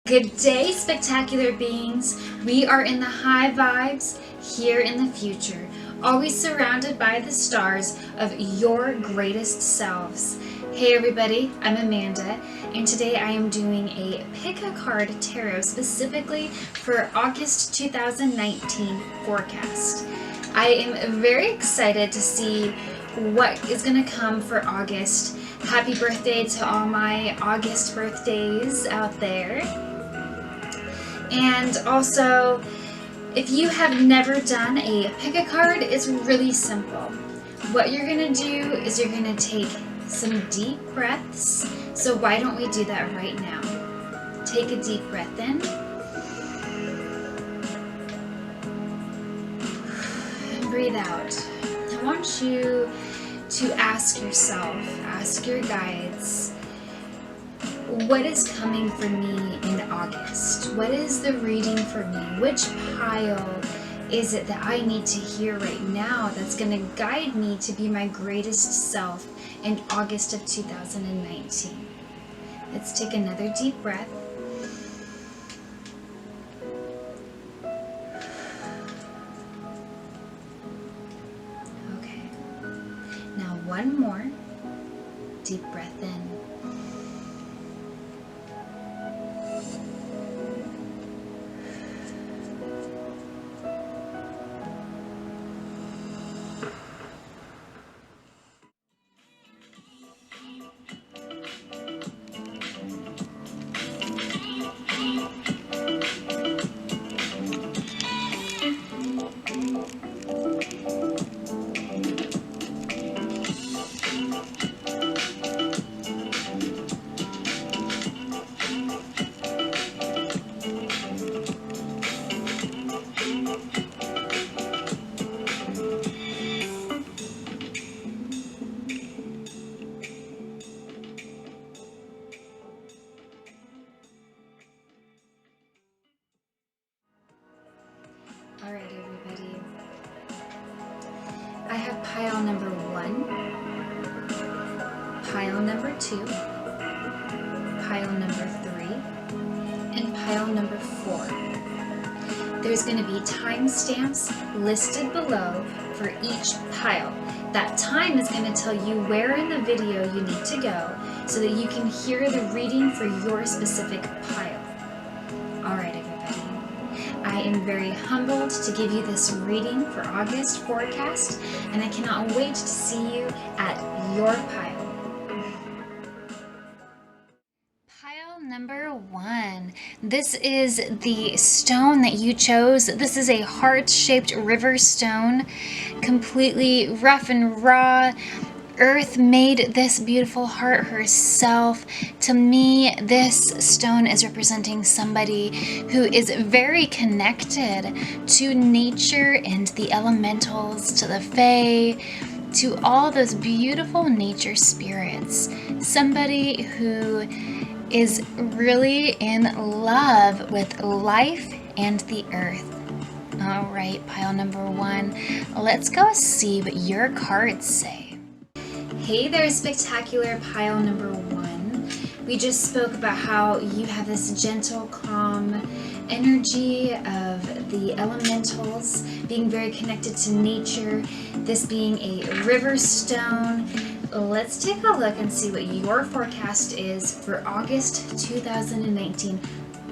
Good day, spectacular beings. We are in the high vibes, here in the future, always surrounded by the stars of your greatest selves. Hey everybody, I'm Amanda, and today I am doing a pick-a-card tarot specifically for August 2019 forecast. I am very excited to see what is going to come for August. Happy birthday to all my August birthdays out there. And also, if you have never done a pick-a-card, it's really simple. What you're going to do is you're going to take some deep breaths. So why don't we do that right now? Take a deep breath in. And breathe out. I want you to ask yourself, ask your guides, what is coming for me in August? What is the reading for me? Which pile is it that I need to hear right now that's going to guide me to be my greatest self in August of 2019? Let's take another deep breath. Okay. Now one more deep breath in. All right, everybody. I have pile number 1, pile number 2, pile number 3, and pile number 4. There's going to be timestamps listed below for each pile. That time is going to tell you where in the video you need to go so that you can hear the reading for your specific pile. All right, everybody. I am very humbled to give you this reading for August forecast, and I cannot wait to see you at your pile. Pile number 1. This is the stone that you chose. This is a heart-shaped river stone, completely rough and raw. Earth made this beautiful heart herself. To me, this stone is representing somebody who is very connected to nature and the elementals, to the fae, to all those beautiful nature spirits. Somebody who is really in love with life and the earth. All right, pile number 1. Let's go see what your cards say. Hey there, spectacular pile number 1. We just spoke about how you have this gentle, calm energy of the elementals, being very connected to nature, this being a river stone. Let's take a look and see what your forecast is for August 2019.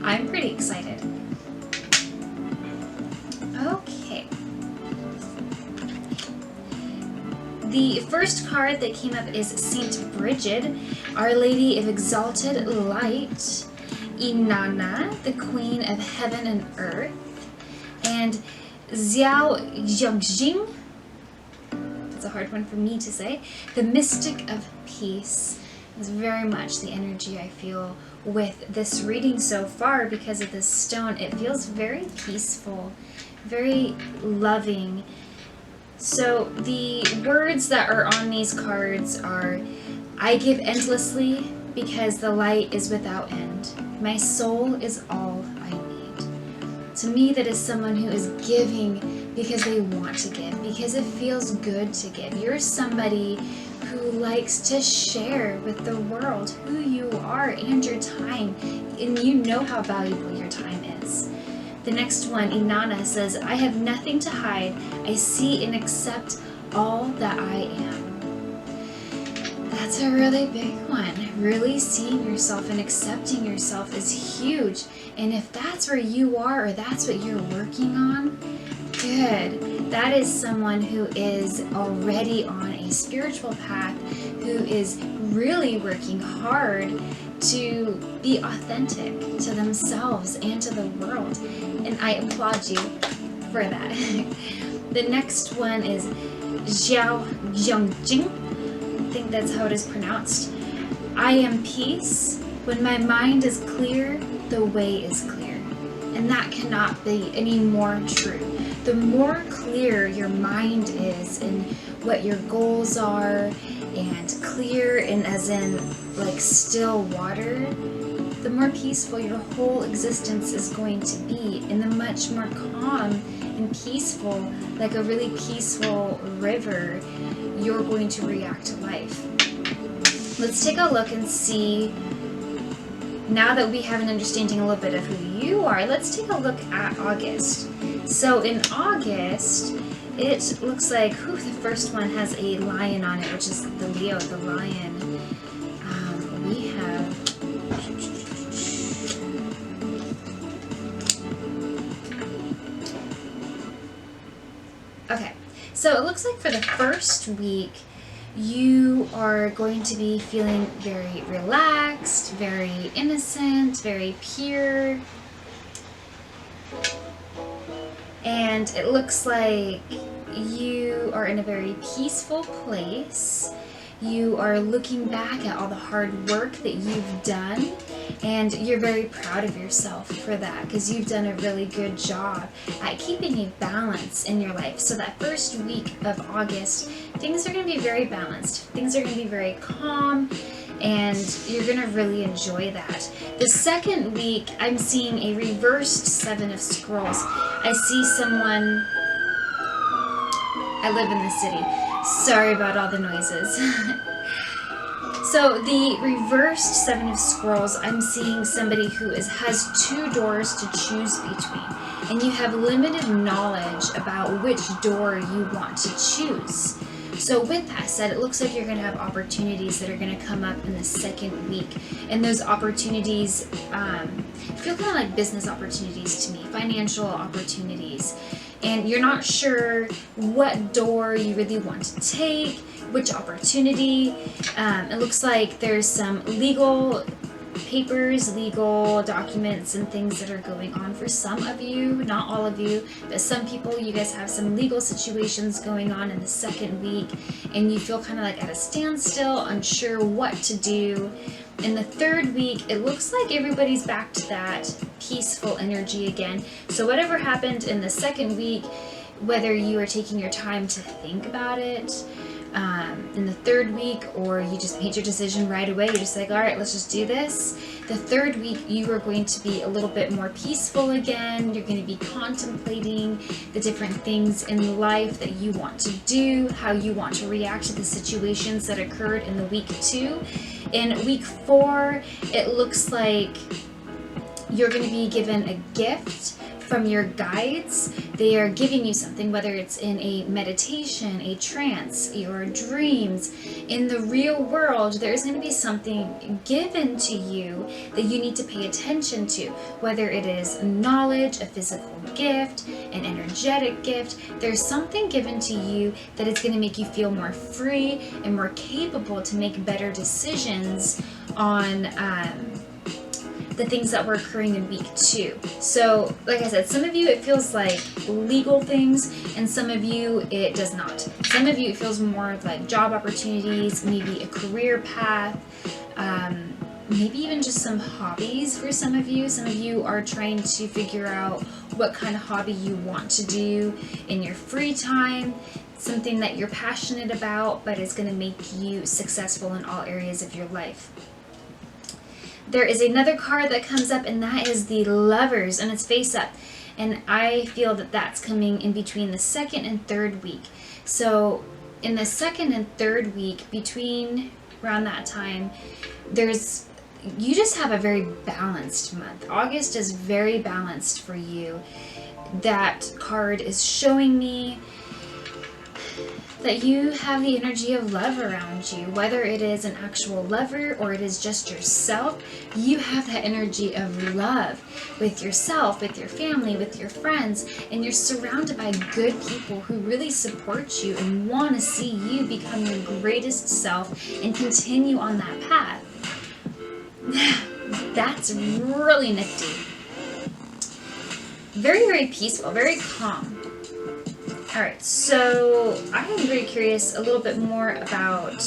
I'm pretty excited. Okay. The first card that came up is Saint Bridget, Our Lady of Exalted Light, Inanna, the Queen of Heaven and Earth, and Xiao Yongjing, that's a hard one for me to say, the Mystic of Peace. It's very much the energy I feel with this reading so far because of this stone. It feels very peaceful, very loving. So the words that are on these cards are, I give endlessly because the light is without end. My soul is all I need. To me, that is someone who is giving because they want to give, because it feels good to give. You're somebody who likes to share with the world who you are and your time, and you know how valuable your time is. The next one, Inanna, says, I have nothing to hide. I see and accept all that I am. That's a really big one. Really seeing yourself and accepting yourself is huge. And if that's where you are, or that's what you're working on, good. That is someone who is already on a spiritual path, who is really working hard to be authentic to themselves and to the world. And I applaud you for that. The next one is Xiao Jiangjing. I think that's how it is pronounced. I am peace. When my mind is clear, the way is clear. And that cannot be any more true. The more clear your mind is in what your goals are, and clear, and as in like still water, the more peaceful your whole existence is going to be, and the much more calm and peaceful, like a really peaceful river, you're going to react to life. Let's take a look and see, now that we have an understanding a little bit of who you are, let's take a look at August. So in August, it looks like, the first one has a lion on it, which is the Leo, the lion. We have, okay, so it looks like for the first week, you are going to be feeling very relaxed, very innocent, very pure. And it looks like you are in a very peaceful place. You are looking back at all the hard work that you've done, and you're very proud of yourself for that, because you've done a really good job at keeping a balance in your life. So that first week of August, things are going to be very balanced. Things are going to be very calm, and you're going to really enjoy that. The second week, I'm seeing a reversed Seven of Scrolls. I see someone... I live in the city. Sorry about all the noises. So the reversed Seven of Scrolls, I'm seeing somebody who has two doors to choose between. And you have limited knowledge about which door you want to choose. So with that said, it looks like you're going to have opportunities that are going to come up in the second week. And those opportunities feel kind of like business opportunities to me, financial opportunities. And you're not sure what door you really want to take, which opportunity. It looks like there's some legal papers, legal documents, and things that are going on for some of you, not all of you, but some people. You guys have some legal situations going on in the second week, and you feel kind of like at a standstill, unsure what to do. In the third week, it looks like everybody's back to that peaceful energy again. So whatever happened in the second week, whether you are taking your time to think about it in the third week, or you just made your decision right away, you're just like, all right, let's just do this. The third week, you are going to be a little bit more peaceful again. You're going to be contemplating the different things in life that you want to do, how you want to react to the situations that occurred in the week 2. In week 4, it looks like you're going to be given a gift from your guides. They are giving you something, whether it's in a meditation, a trance, your dreams. In the real world, there's going to be something given to you that you need to pay attention to, whether it is knowledge, a physical gift, an energetic gift. There's something given to you that is going to make you feel more free and more capable to make better decisions on the things that were occurring in week 2. So, like I said, some of you it feels like legal things, and some of you it does not. Some of you it feels more like job opportunities, maybe a career path, maybe even just some hobbies for some of you. Some of you are trying to figure out what kind of hobby you want to do in your free time, something that you're passionate about, but is going to make you successful in all areas of your life. There is another card that comes up, and that is the Lovers, and it's face up. And I feel that that's coming in between the second and third week. So in the second and third week, between around that time, you just have a very balanced month. August is very balanced for you. That card is showing me that you have the energy of love around you, whether it is an actual lover or it is just yourself. You have that energy of love with yourself, with your family, with your friends, and you're surrounded by good people who really support you and want to see you become your greatest self and continue on that path. That's really nifty. Very, very peaceful, very calm. Alright, so I am very curious a little bit more about,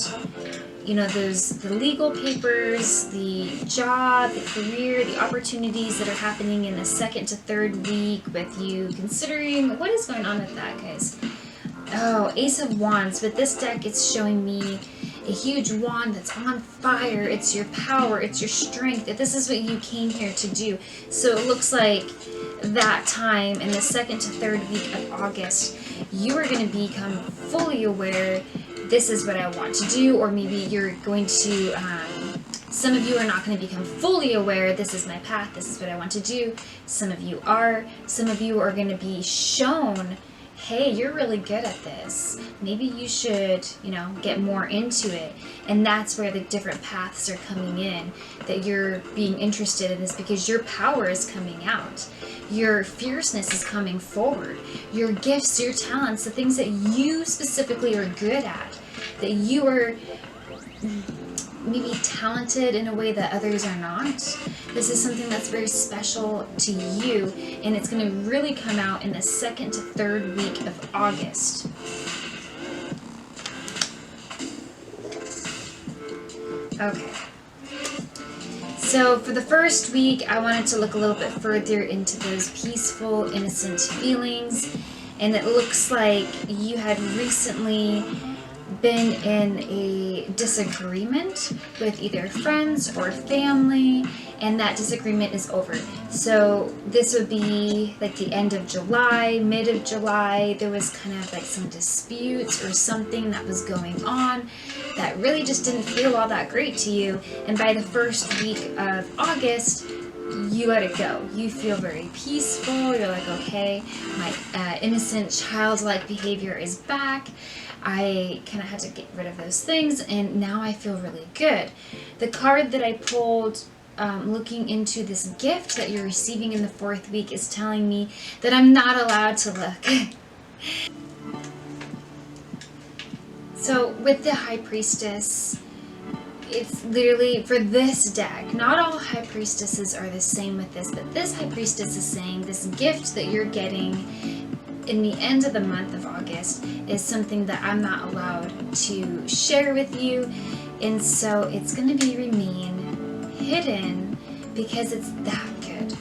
the legal papers, the job, the career, the opportunities that are happening in the second to third week with you considering what is going on with that, guys. Oh, Ace of Wands. With this deck, it's showing me a huge wand that's on fire. It's your power, it's your strength. This is what you came here to do. So it looks like that time in the second to third week of August, you are going to become fully aware, this is what I want to do, or maybe you're going to, some of you are not going to become fully aware, this is my path, this is what I want to do. Some of you are. Some of you are going to be shown, hey, you're really good at this. Maybe you should, get more into it. And that's where the different paths are coming in, that you're being interested in this because your power is coming out. Your fierceness is coming forward. Your gifts, your talents, the things that you specifically are good at, that you are maybe talented in a way that others are not. This is something that's very special to you, and it's going to really come out in the second to third week of August. Okay. So for the first week, I wanted to look a little bit further into those peaceful, innocent feelings. And it looks like you had recently been in a disagreement with either friends or family, and that disagreement is over. So this would be like the end of July, mid of July. There was kind of like some disputes or something that was going on that really just didn't feel all that great to you. And by the first week of August, you let it go. You feel very peaceful. You're like, okay, my innocent childlike behavior is back. I kind of had to get rid of those things, and now I feel really good. The card that I pulled looking into this gift that you're receiving in the fourth week is telling me that I'm not allowed to look. So with the High Priestess, it's literally for this deck, not all High Priestesses are the same with this, but this High Priestess is saying this gift that you're getting in the end of the month of August is something that I'm not allowed to share with you, and so it's going to remain hidden because it's that good.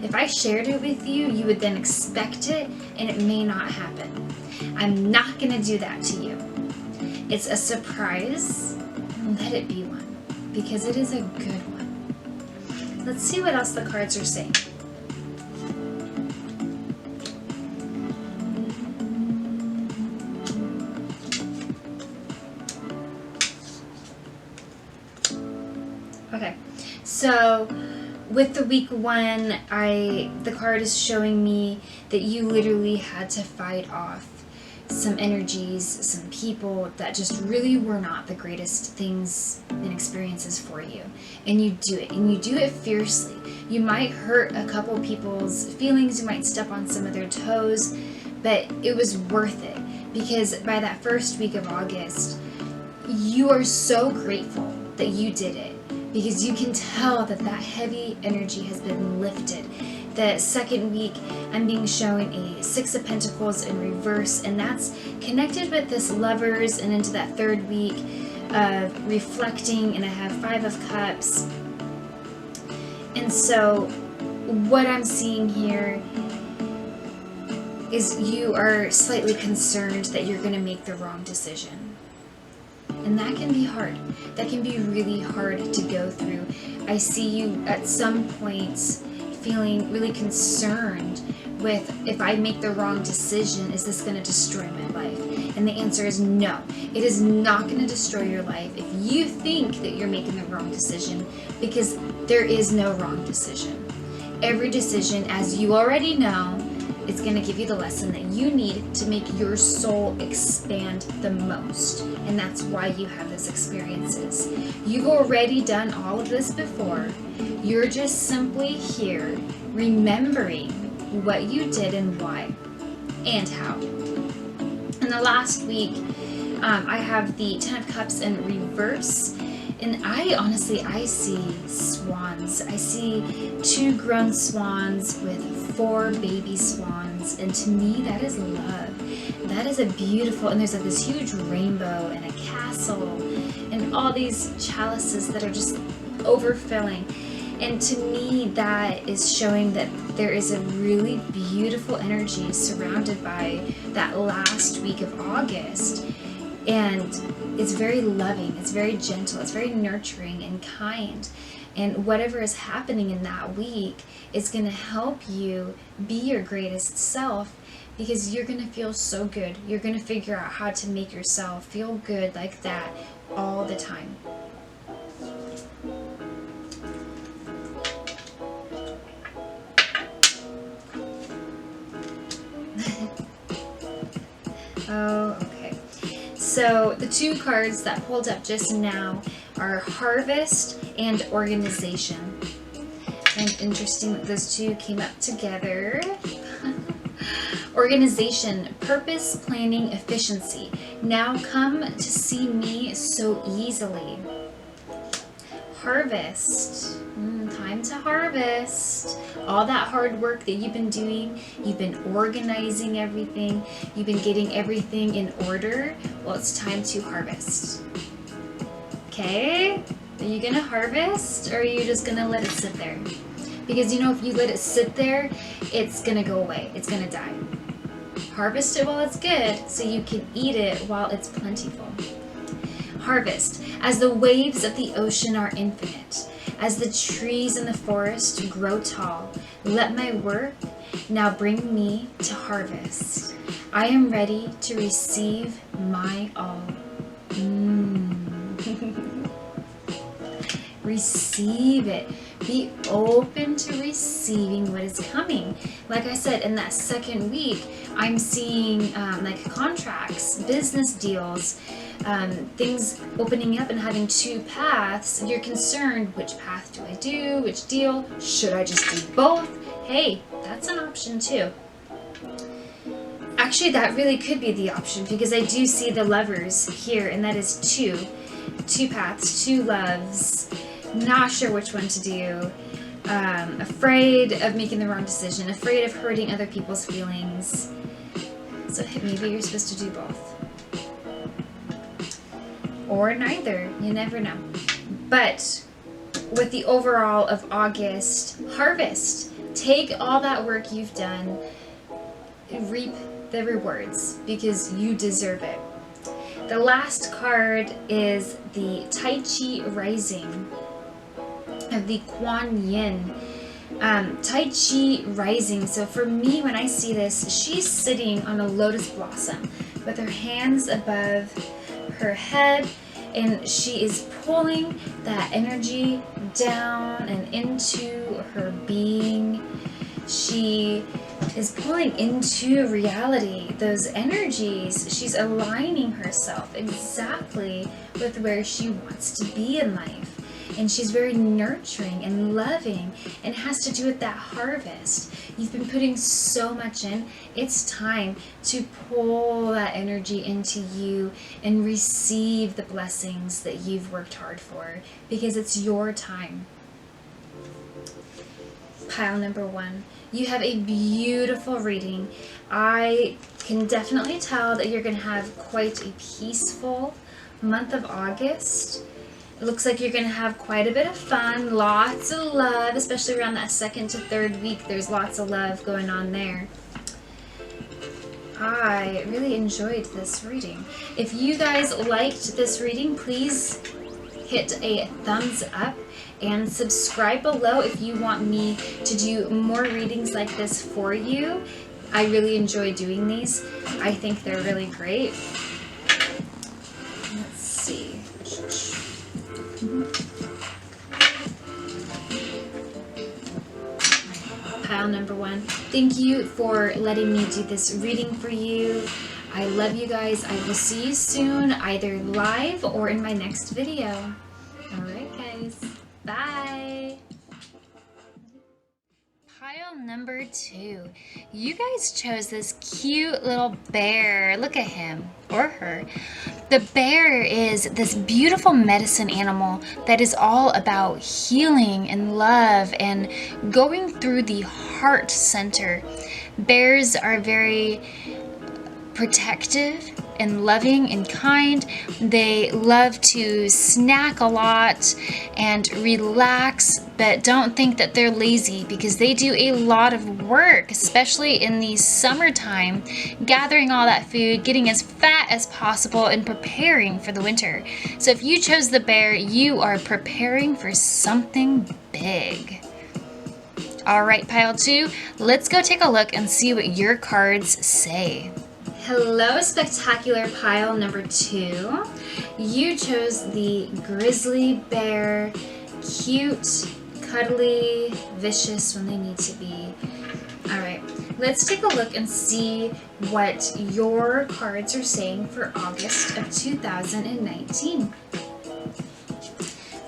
If I shared it with you, you would then expect it, and it may not happen. I'm not going to do that to you. It's a surprise. Let it be one, because it is a good one. Let's see what else the cards are saying. Okay, so with the week one, the card is showing me that you literally had to fight off some energies, some people that just really were not the greatest things and experiences for you. And you do it, and you do it fiercely. You might hurt a couple people's feelings, you might step on some of their toes, but it was worth it, because by that first week of August, you are so grateful that you did it, because you can tell that that heavy energy has been lifted. The second week, I'm being shown a Six of Pentacles in reverse, and that's connected with this Lovers, and into that third week of reflecting, and I have Five of Cups. And so what I'm seeing here is you are slightly concerned that you're going to make the wrong decision. And that can be hard. That can be really hard to go through. I see you at some points feeling really concerned with, if I make the wrong decision, is this going to destroy my life? And the answer is no. It is not going to destroy your life if you think that you're making the wrong decision, because there is no wrong decision. Every decision, as you already know, is going to give you the lesson that you need to make your soul expand the most. And that's why you have those experiences. You've already done all of this before. You're just simply here remembering what you did and why and how. In the last week, I have the 10 of Cups in reverse, and I see swans. I see 2 grown swans with 4 baby swans, and to me that is love. That is a beautiful, and there's like this huge rainbow and a castle and all these chalices that are just overfilling. And to me, that is showing that there is a really beautiful energy surrounded by that last week of August. And it's very loving, it's very gentle, it's very nurturing and kind. And whatever is happening in that week is going to help you be your greatest self, because you're going to feel so good. You're going to figure out how to make yourself feel good like that all the time. Oh, okay. So the 2 cards that pulled up just now are Harvest and Organization. And interesting that those 2 came up together. Organization, purpose, planning, efficiency. Now come to see me so easily. Harvest. Time to harvest. All that hard work that you've been doing, you've been organizing everything, you've been getting everything in order. Well, it's time to harvest. Okay? Are you gonna harvest, or are you just gonna let it sit there? Because you know, if you let it sit there, it's gonna go away. It's gonna die. Harvest it while it's good, so you can eat it while it's plentiful. Harvest. As the waves of the ocean are infinite, as the trees in the forest grow tall, let my work now bring me to harvest. I am ready to receive my all. Receive it. Be open to receiving what is coming. Like I said, in that second week, I'm seeing like contracts, business deals, things opening up and having 2 paths. You're concerned, which path do I do? Which deal? Should I just do both? Hey, that's an option too. Actually, that really could be the option, because I do see the Lovers here, and that is 2 paths, 2 loves. Not sure which one to do. Afraid of making the wrong decision, afraid of hurting other people's feelings. So maybe you're supposed to do both. Or neither, you never know. But with the overall of August, harvest. Take all that work you've done, reap the rewards, because you deserve it. The last card is the Tai Chi Rising of the Kuan Yin. Tai Chi Rising. So for me, when I see this, she's sitting on a lotus blossom with her hands above her head, and she is pulling that energy down and into her being. She is pulling into reality those energies. She's aligning herself exactly with where she wants to be in life. And she's very nurturing and loving, and has to do with that harvest. You've been putting so much in. It's time to pull that energy into you and receive the blessings that you've worked hard for, because it's your time. Pile number 1. You have a beautiful reading. I can definitely tell that you're going to have quite a peaceful month of August. It looks like you're going to have quite a bit of fun, lots of love, especially around that 2nd to 3rd week. There's lots of love going on there. I really enjoyed this reading. If you guys liked this reading, please hit a thumbs up and subscribe below if you want me to do more readings like this for you. I really enjoy doing these. I think they're really great. Let's see. Pile number 1. Thank you for letting me do this reading for you. I love you guys. I will see you soon, either live or in my next video. Alright guys, bye! Pile number 2. You guys chose this cute little bear. Look at him, or her. The bear is this beautiful medicine animal that is all about healing and love and going through the heart center. Bears are very protective and loving and kind. They love to snack a lot and relax, but don't think that they're lazy, because they do a lot of work, especially in the summertime, gathering all that food, getting as fat as possible, and preparing for the winter. So if you chose the bear, you are preparing for something big. All right, pile 2, let's go take a look and see what your cards say. Hello, spectacular pile number 2. You chose the grizzly bear, cute, cuddly, vicious when they need to be. All right, let's take a look and see what your cards are saying for August of 2019.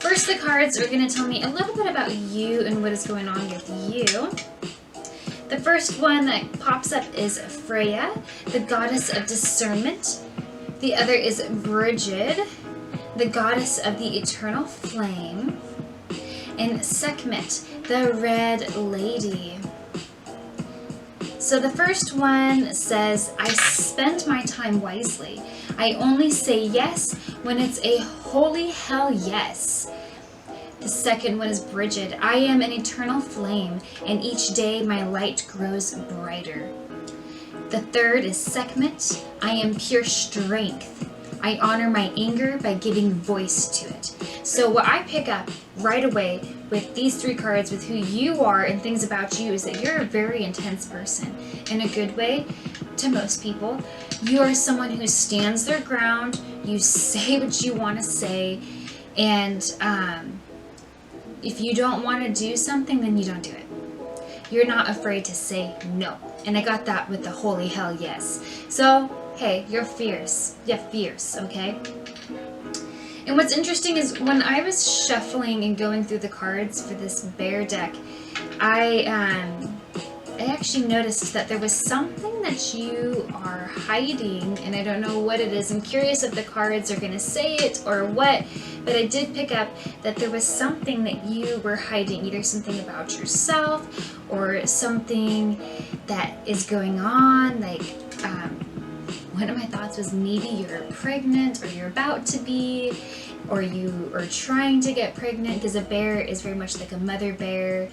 First, the cards are going to tell me a little bit about you and what is going on with you. The first one that pops up is Freya, the goddess of discernment. The other is Bridget, the goddess of the eternal flame. And Sekhmet, the red lady. So the first one says, I spend my time wisely. I only say yes when it's a holy hell yes. The second one is Bridget. I am an eternal flame, and each day my light grows brighter. The third is Sekhmet. I am pure strength. I honor my anger by giving voice to it. So what I pick up right away with these 3 cards, with who you are and things about you, is that you're a very intense person. In a good way, to most people. You are someone who stands their ground. You say what you want to say. And if you don't want to do something, then you don't do it. You're not afraid to say no. And I got that with the holy hell yes. So, hey, you're fierce. You're fierce, okay? And what's interesting is when I was shuffling and going through the cards for this bear deck, I actually noticed that there was something that you are hiding, and I don't know what it is. I'm curious if the cards are going to say it or what, but I did pick up that there was something that you were hiding, either something about yourself or something that is going on. Like, one of my thoughts was maybe you're pregnant, or you're about to be, or you are trying to get pregnant, because a bear is very much like a mother bear.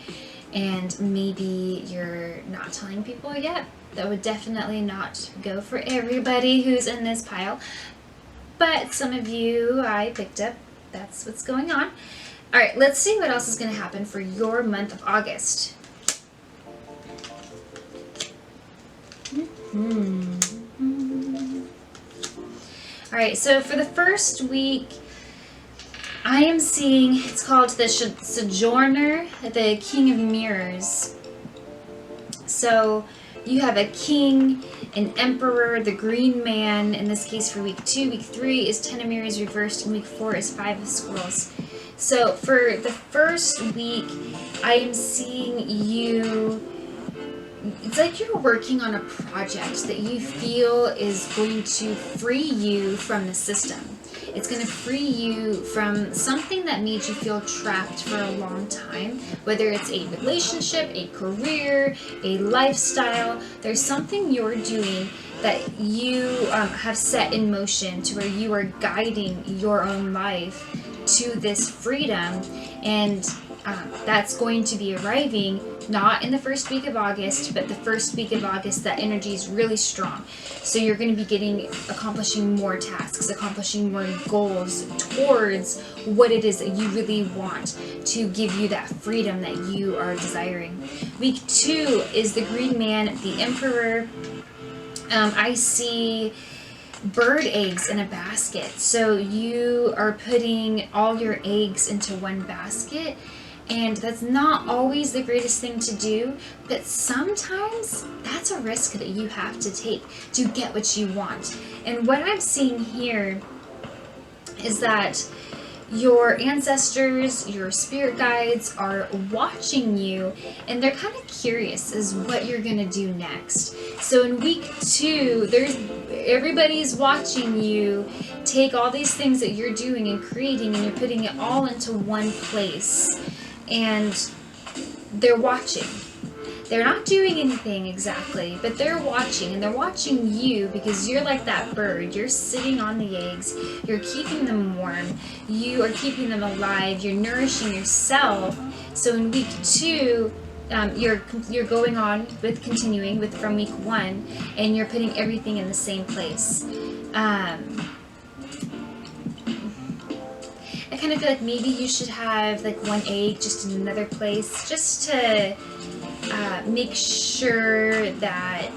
And maybe you're not telling people yet. That would definitely not go for everybody who's in this pile. But some of you, I picked up, that's what's going on. All right, let's see what else is going to happen for your month of August. All right, so for the first week, I am seeing, it's called the Sojourner, the King of Mirrors. So you have a king, an emperor, the green man, in this case for week 2. Week 3 is 10 of Mirrors reversed, and week 4 is 5 of Squirrels. So for the first week, I am seeing you, it's like you're working on a project that you feel is going to free you from the system. It's going to free you from something that made you feel trapped for a long time, whether it's a relationship, a career, a lifestyle. There's something you're doing that you have set in motion to where you are guiding your own life to this freedom. And That's going to be arriving not in the first week of August, but the first week of August, that energy is really strong. So you're going to be accomplishing more tasks, accomplishing more goals towards what it is that you really want to give you that freedom that you are desiring. Week 2 is the Green Man, the Emperor. I see bird eggs in a basket. So you are putting all your eggs into one basket. And that's not always the greatest thing to do, but sometimes that's a risk that you have to take to get what you want. And what I'm seeing here is that your ancestors, your spirit guides are watching you, and they're kind of curious as what you're going to do next. So in week 2, everybody's watching you take all these things that you're doing and creating, and you're putting it all into one place. And they're watching. They're not doing anything exactly, but they're watching, and they're watching you because you're like that bird. You're sitting on the eggs. You're keeping them warm. You are keeping them alive. You're nourishing yourself. So in week 2, you're going on with continuing with from week 1, and you're putting everything in the same place. I kind of feel like maybe you should have like one egg just in another place, just to make sure that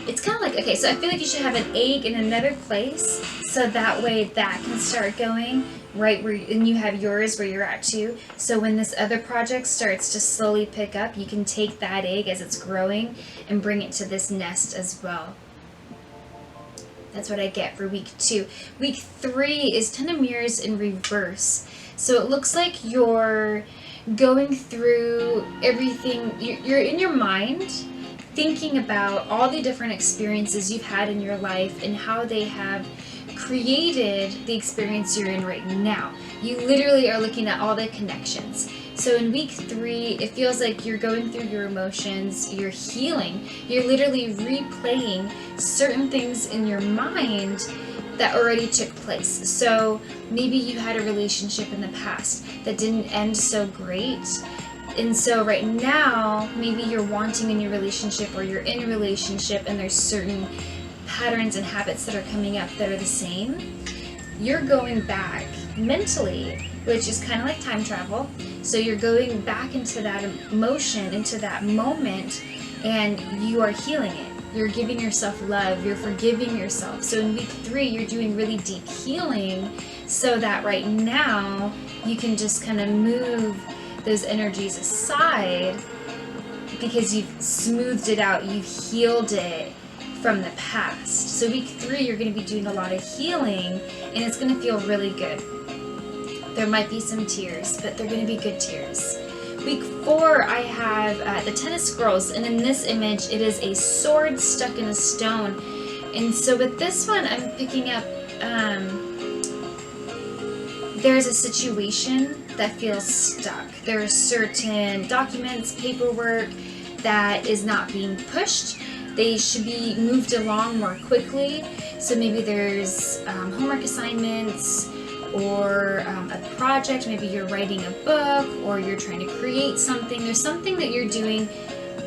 it's kind of like, okay, so I feel like you should have an egg in another place, so that way that can start going right where, and you have yours where you're at too. So when this other project starts to slowly pick up, you can take that egg as it's growing and bring it to this nest as well. That's what I get for week 2. Week 3 is 10 of Mirrors in reverse. So it looks like you're going through everything. You're in your mind thinking about all the different experiences you've had in your life and how they have created the experience you're in right now. You literally are looking at all the connections. So in week 3, it feels like you're going through your emotions, you're healing, you're literally replaying certain things in your mind that already took place. So maybe you had a relationship in the past that didn't end so great. And so right now, maybe you're wanting a new relationship, or you're in a relationship and there's certain patterns and habits that are coming up that are the same. You're going back mentally, which is kind of like time travel. So you're going back into that emotion, into that moment, and you are healing it. You're giving yourself love. You're forgiving yourself. So in week 3, you're doing really deep healing so that right now you can just kind of move those energies aside because you've smoothed it out. You've healed it from the past. So week 3, you're going to be doing a lot of healing, and it's going to feel really good. There might be some tears, but they're going to be good tears. Week 4, I have the 10 of Scrolls, and in this image, it is a sword stuck in a stone. And so with this one, I'm picking up, there's a situation that feels stuck. There are certain documents, paperwork that is not being pushed. They should be moved along more quickly. So maybe there's homework assignments, or a project. Maybe you're writing a book, or you're trying to create something. There's something that you're doing.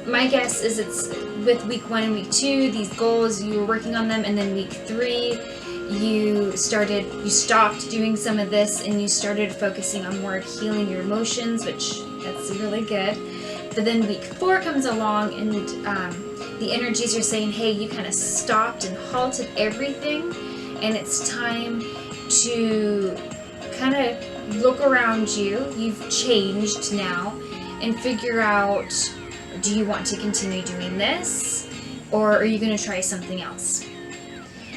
My guess is it's with week 1 and week 2, these goals, you were working on them, and then week 3, you stopped doing some of this, and you started focusing on more of healing your emotions, which that's really good. But then week 4 comes along, and the energies are saying, hey, you kind of stopped and halted everything, and it's time to kind of look around you. You've changed now, and figure out, do you want to continue doing this, or are you going to try something else?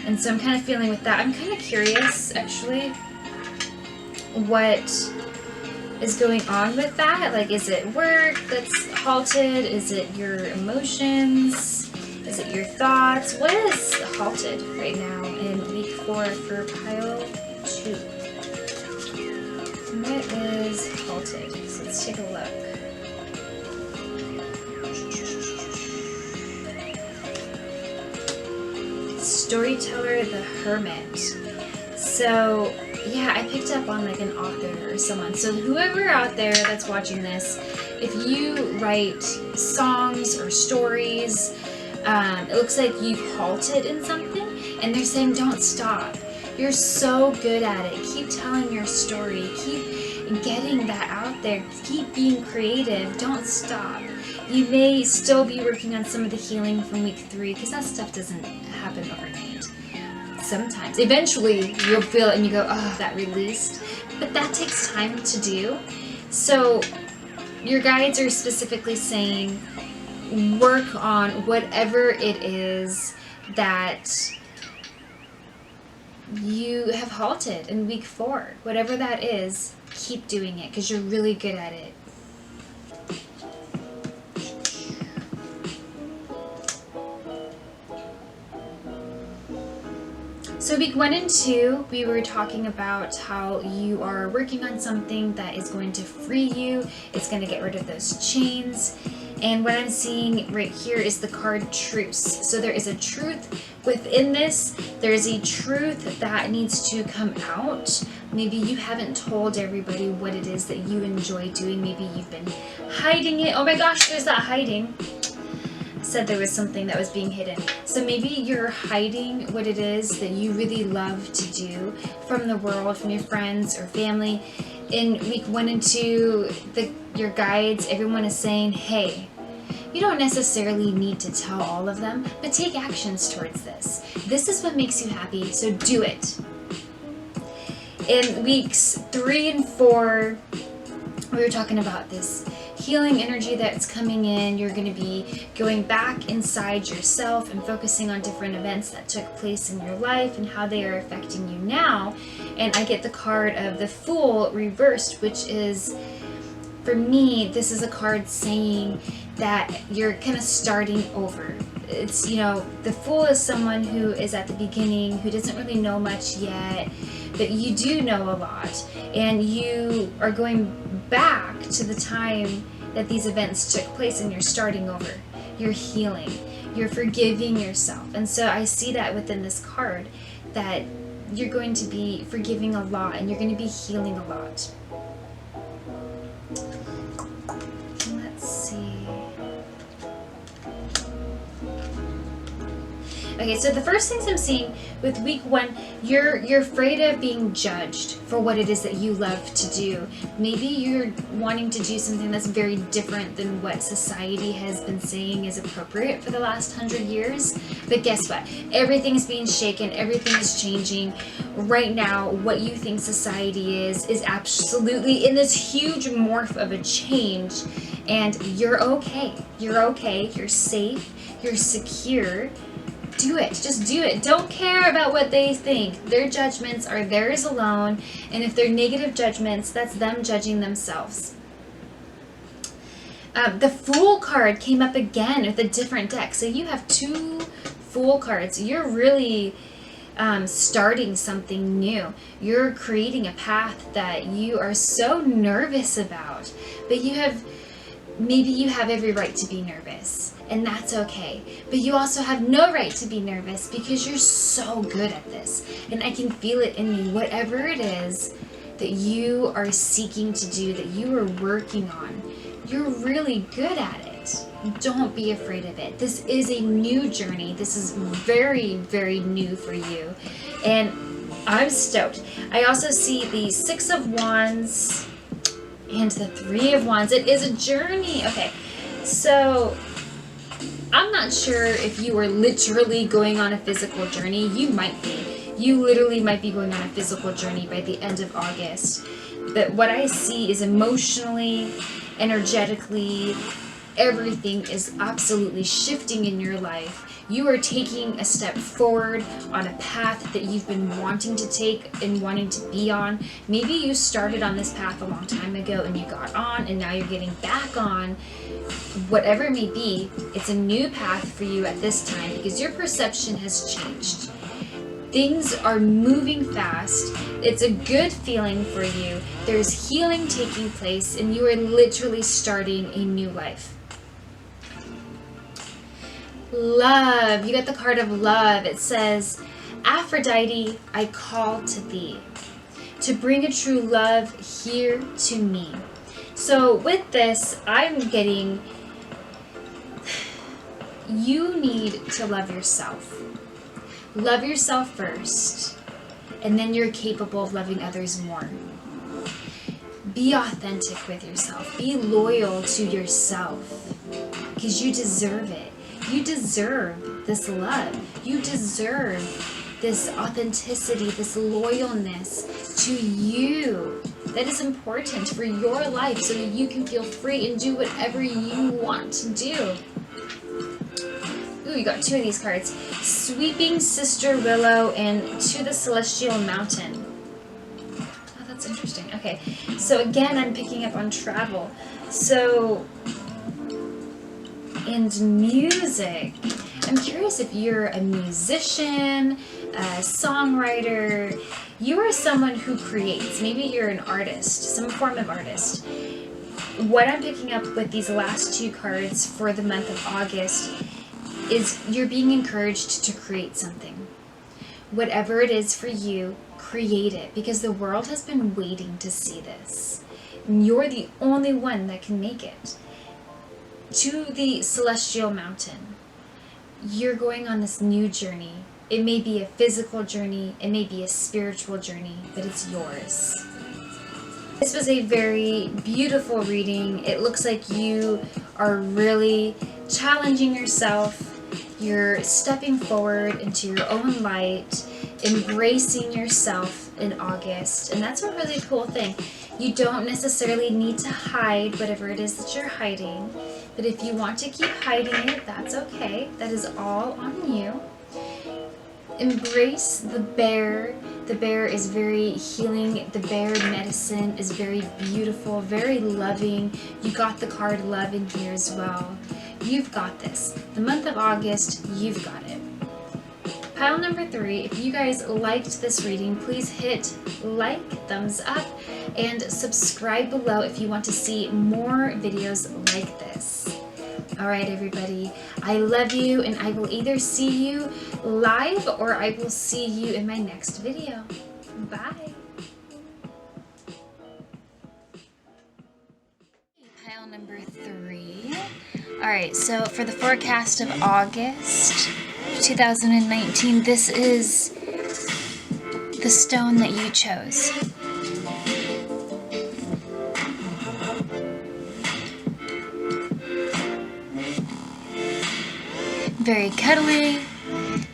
And so I'm kind of feeling with that. I'm kind of curious, actually, what is going on with that. Like, is it work that's halted? Is it your emotions? Is it your thoughts? What is halted right now in week 4 for pile 2? What is halted? So let's take a look. Storyteller, the Hermit. So yeah, I picked up on like an author or someone. So whoever out there that's watching this, if you write songs or stories, it looks like you've halted in something, and they're saying don't stop. You're so good at it. Keep telling your story. Keep getting that out there. Keep being creative. Don't stop. You may still be working on some of the healing from week 3, because that stuff doesn't happen overnight. Sometimes. Eventually, you'll feel it and you go, oh, that released. But that takes time to do. So your guides are specifically saying work on whatever it is that you have halted in week 4. Whatever that is, keep doing it because you're really good at it. So week 1 and 2, we were talking about how you are working on something that is going to free you. It's going to get rid of those chains. And what I'm seeing right here is the card Truce. So there is a truth within this. There's a truth that needs to come out. Maybe you haven't told everybody what it is that you enjoy doing. Maybe you've been hiding it. Oh my gosh, there's that hiding. Said there was something that was being hidden. So maybe you're hiding what it is that you really love to do from the world, from your friends or family. In week 1 and 2, your guides, everyone is saying, hey, you don't necessarily need to tell all of them, but take actions towards this. This is what makes you happy, so do it. In weeks 3 and 4, we were talking about this healing energy that's coming in. You're going to be going back inside yourself and focusing on different events that took place in your life and how they are affecting you now. And I get the card of the Fool reversed, which is, for me, this is a card saying that you're kind of starting over. It's, you know, the Fool is someone who is at the beginning, who doesn't really know much yet, but you do know a lot. And you are going back to the time that these events took place and you're starting over. You're healing. You're forgiving yourself. And so I see that within this card, that you're going to be forgiving a lot and you're going to be healing a lot. Let's see. Okay, so the first things I'm seeing with week 1, you're afraid of being judged for what it is that you love to do. Maybe you're wanting to do something that's very different than what society has been saying is appropriate for the last 100 years. But guess what? Everything's being shaken. Everything is changing. Right now, what you think society is absolutely in this huge morph of a change. And you're okay. You're okay. You're safe. You're secure. Do it. Just do it. Don't care about what they think. Their judgments are theirs alone. And if they're negative judgments, that's them judging themselves. The Fool card came up again with a different deck. So you have 2 Fool cards. You're really starting something new. You're creating a path that you are so nervous about. But maybe you have every right to be nervous. And that's okay. But you also have no right to be nervous because you're so good at this. And I can feel it in me. Whatever it is that you are seeking to do, that you are working on, you're really good at it. Don't be afraid of it. This is a new journey. This is very, very new for you. And I'm stoked. I also see the 6 of Wands and the 3 of Wands. It is a journey. Okay, so I'm not sure if you are literally going on a physical journey. You might be. You literally might be going on a physical journey by the end of August. But what I see is emotionally, energetically, everything is absolutely shifting in your life. You are taking a step forward on a path that you've been wanting to take and wanting to be on. Maybe you started on this path a long time ago and you got on and now you're getting back on. Whatever it may be, it's a new path for you at this time because your perception has changed. Things are moving fast. It's a good feeling for you. There's healing taking place and you are literally starting a new life. Love. You got the card of love. It says, Aphrodite, I call to thee. to bring a true love here to me. So with this, I'm getting, you need to love yourself. Love yourself first, and then you're capable of loving others more. Be authentic with yourself. Be loyal to yourself, because you deserve it. You deserve this love. You deserve this authenticity, this loyalness to you. That is important for your life so that you can feel free and do whatever you want to do. Ooh, you got 2 of these cards. Sweeping Sister Willow and To the Celestial Mountain. Oh, that's interesting. Okay, so again, I'm picking up on travel. So, and music. I'm curious if you're a musician, a songwriter, you are someone who creates. Maybe you're an artist, some form of artist. What I'm picking up with these last 2 cards for the month of August is you're being encouraged to create something. Whatever it is for you, create it, because the world has been waiting to see this. And you're the only one that can make it. To the Celestial Mountain. You're going on this new journey. It may be a physical journey, it may be a spiritual journey, but it's yours. This was a very beautiful reading. It looks like you are really challenging yourself. You're stepping forward into your own light, embracing yourself in August, and that's a really cool thing. You don't necessarily need to hide whatever it is that you're hiding, but if you want to keep hiding it, that's okay. That is all on you. Embrace the bear. The bear is very healing. The bear medicine is very beautiful, very loving. You got the card love in here as well. You've got this. The month of August, you've got it. Pile number 3, if you guys liked this reading, please hit like, thumbs up, and subscribe below if you want to see more videos like this. Alright everybody, I love you, and I will either see you live or I will see you in my next video. Bye! Pile number 3. Alright, so for the forecast of August 2019, this is the stone that you chose. Very cuddly,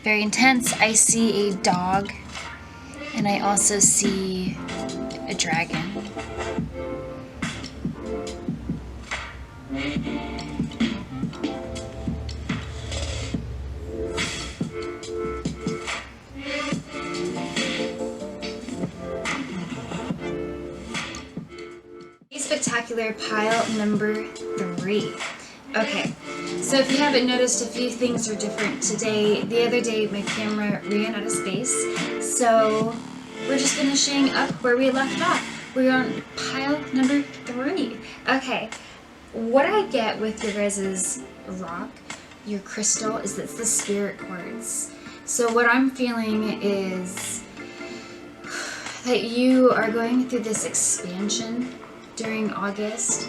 very intense. I see a dog, and I also see a dragon. Spectacular pile number 3. Okay, so if you haven't noticed, a few things are different today. The other day my camera ran out of space, so we're just finishing up where we left off. We're on pile number 3. Okay, what I get with your guys' rock, your crystal, is that it's the spirit quartz. So what I'm feeling is that you are going through this expansion during August,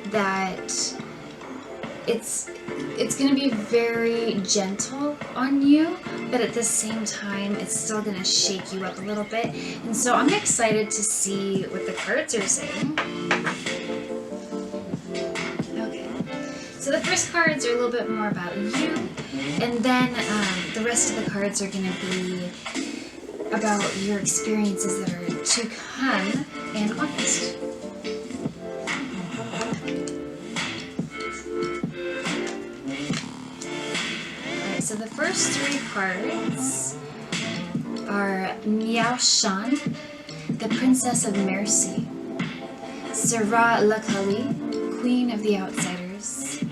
that it's going to be very gentle on you, but at the same time it's still going to shake you up a little bit. And so I'm excited to see what the cards are saying. Okay, so the first cards are a little bit more about you, and then the rest of the cards are going to be about your experiences that are to come in August. So the first 3 cards are Miao Shan, the Princess of Mercy, Sarah Lakali, Queen of the Outsiders,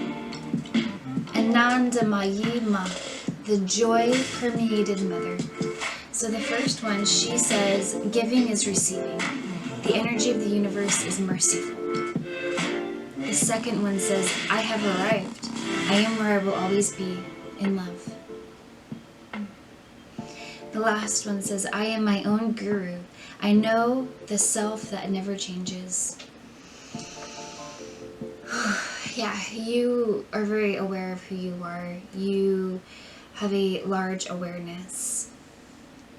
Ananda Mayima, the Joy-Permeated Mother. So the first one, she says, giving is receiving. The energy of the universe is merciful. The second one says, I have arrived. I am where I will always be, in love. The last one says, I am my own guru. I know the self that never changes. Yeah, you are very aware of who you are. You have a large awareness.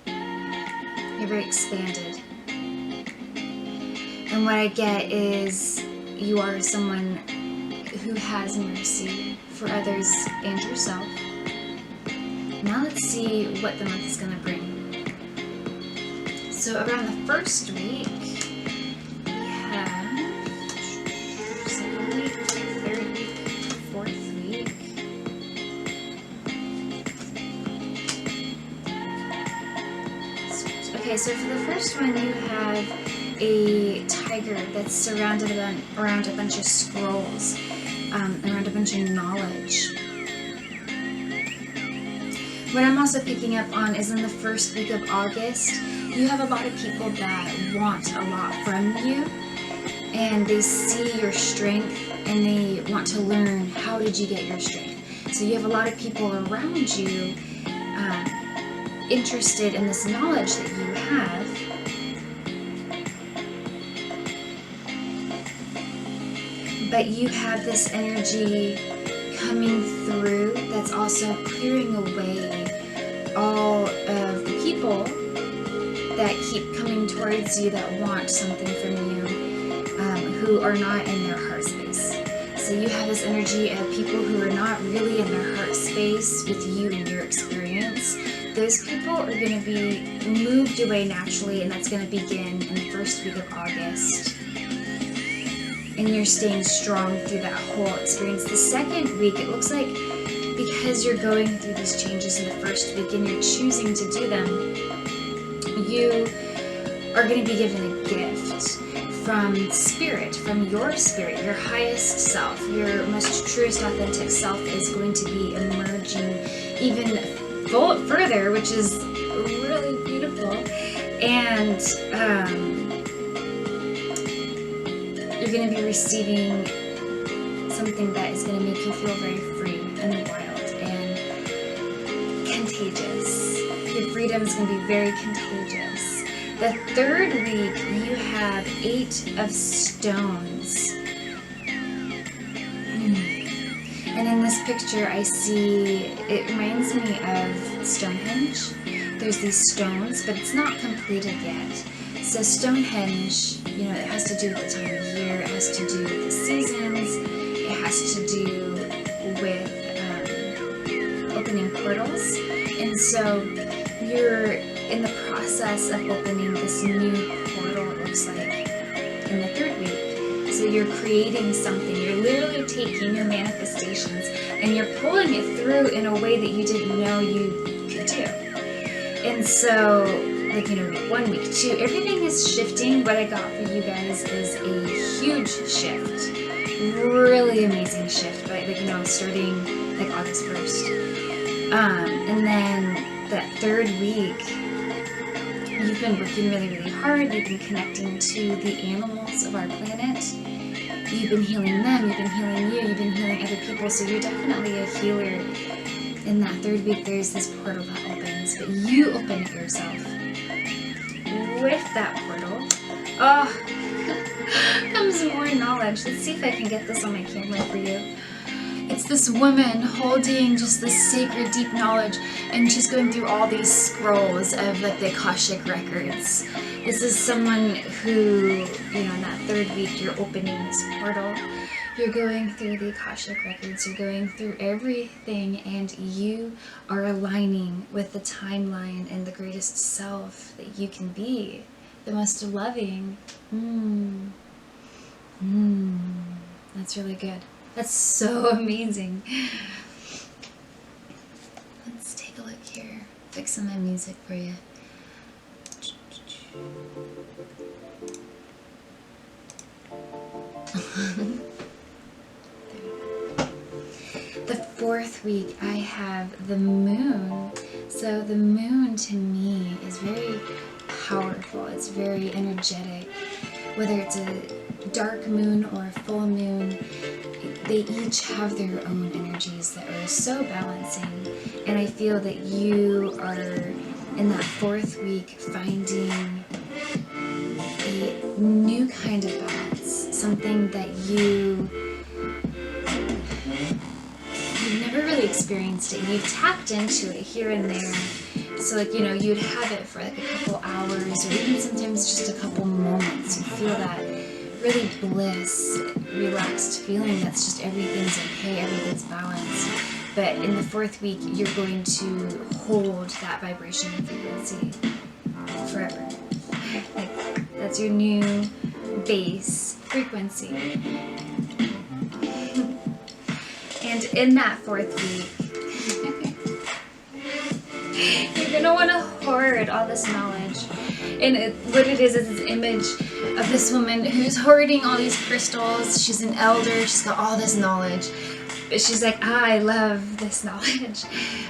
You're very expanded. And what I get is you are someone who has mercy for others and yourself. Now let's see what the month is going to bring. So around the first week, we have second week, third week, fourth week. Okay, so for the first one, you have a tiger that's surrounded around a bunch of scrolls, around a bunch of knowledge. What I'm also picking up on is in the first week of August, you have a lot of people that want a lot from you, and they see your strength and they want to learn, how did you get your strength? So you have a lot of people around you interested in this knowledge that you have. But you have this energy coming through that's also clearing away all of the people that keep coming towards you that want something from you, who are not in their heart space. So you have this energy of people who are not really in their heart space with you and your experience. Those people are going to be moved away naturally, and that's going to begin in the first week of August. And you're staying strong through that whole experience. The second week, it looks like because you're going through these changes in the first week and you're choosing to do them, you are going to be given a gift from spirit, from your highest self. Your most truest, authentic self is going to be emerging even further, which is really beautiful. And you're going to be receiving something that is going to make you feel very free and wild and contagious. Your freedom is going to be very contagious. The third week, you have 8 of stones. And in this picture, I see, it reminds me of Stonehenge. There's these stones, but it's not completed yet. So Stonehenge, you know, it has to do with the time of year, it has to do with the seasons, it has to do with opening portals. And so you're in the process of opening this new portal, it looks like, in the third week. So you're creating something, you're literally taking your manifestations and you're pulling it through in a way that you didn't know you could do. And so, like, you know, week 1, week 2, everything is shifting. What I got for you guys is a huge shift, really amazing shift, but, like, you know, starting like August 1st. And then that third week, you've been working really, really hard. You've been connecting to the animals of our planet. You've been healing them. You've been healing you. You've been healing other people. So you're definitely a healer. In that third week, there's this portal that opens, but you open it yourself. With that portal, comes more knowledge. Let's see if I can get this on my camera for you. It's this woman holding just this sacred, deep knowledge, and she's going through all these scrolls of, like, the Akashic records. This is someone who, you know, in that third week, you're opening this portal. You're going through the Akashic records. You're going through everything, and you are aligning with the timeline and the greatest self that you can be, the most loving. That's really good. That's so amazing. Let's take a look here. Fix some of my music for you. The fourth week, I have the moon. So the moon to me is very powerful. It's very energetic. Whether it's a dark moon or a full moon, they each have their own energies that are so balancing. And I feel that you are in that fourth week finding new kind of balance, something that you've never really experienced it. You've tapped into it here and there. So like, you'd have it for like a couple hours or even sometimes just a couple moments. You feel that really bliss, relaxed feeling that's just everything's okay, everything's balanced. But in the 4th week, you're going to hold that vibration and frequency forever. Like, that's your new base frequency. And in that 4th week, you're going to want to hoard all this knowledge. And what it is this image of this woman who's hoarding all these crystals. She's an elder. She's got all this knowledge. But she's like, I love this knowledge.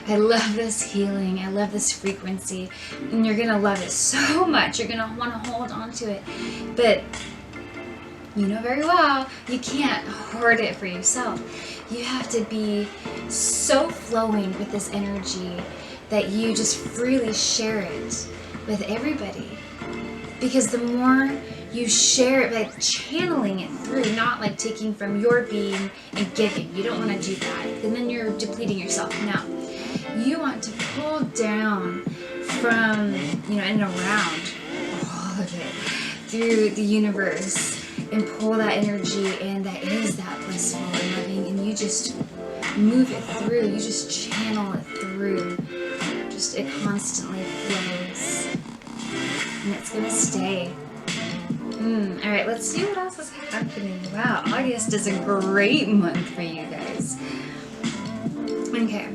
I love this healing. I love this frequency. And you're going to love it so much. You're going to want to hold on to it. But you know very well, you can't hoard it for yourself. You have to be so flowing with this energy that you just freely share it with everybody. Because the more you share it, like channeling it through, not like taking from your being and giving. You don't want to do that, and then you're depleting yourself. No, you want to pull down from, and around all of it through the universe and pull that energy in that is that blissful and loving, and you just move it through. You just channel it through. Just it constantly flows, and it's gonna stay. Alright, let's see what else is happening. Wow, August is a great month for you guys. Okay.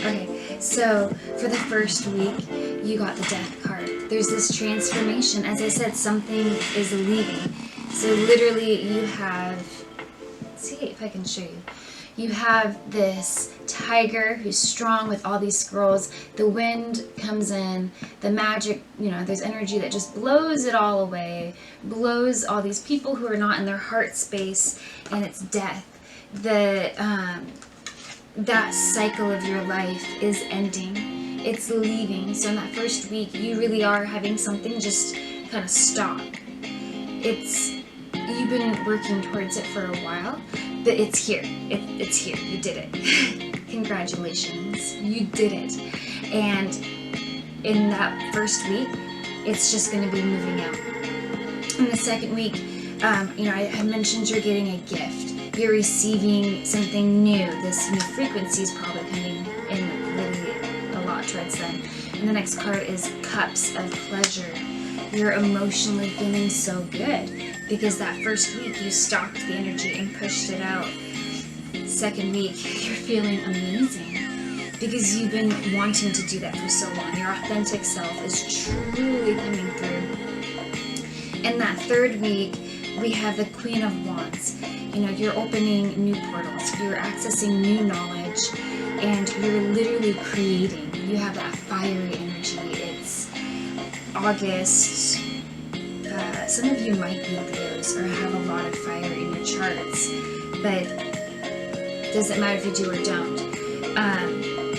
Okay, so for the 1st week, you got the Death card. There's this transformation. As I said, something is leaving. So literally you have, let's see if I can show you. You have this tiger who's strong with all these scrolls. The wind comes in, the magic, there's energy that just blows it all away, blows all these people who are not in their heart space, and it's death. That cycle of your life is ending. It's leaving. So in that 1st week, you really are having something just kind of stop. You've been working towards it for a while, but it's here. It's here. You did it. Congratulations. You did it. And in that 1st week, it's just going to be moving out. In the 2nd week, I had mentioned you're getting a gift. You're receiving something new. This new frequency is probably coming in really a lot towards them. And the next card is Cups of Pleasure. You're emotionally feeling so good because that 1st week you stopped the energy and pushed it out. 2nd week, you're feeling amazing because you've been wanting to do that for so long. Your authentic self is truly coming through. In that 3rd week, we have the Queen of Wands. You're opening new portals. You're accessing new knowledge, and you're literally creating. You have that fiery energy. It's August. Some of you might be Leos or have a lot of fire in your charts, but it doesn't matter if you do or don't.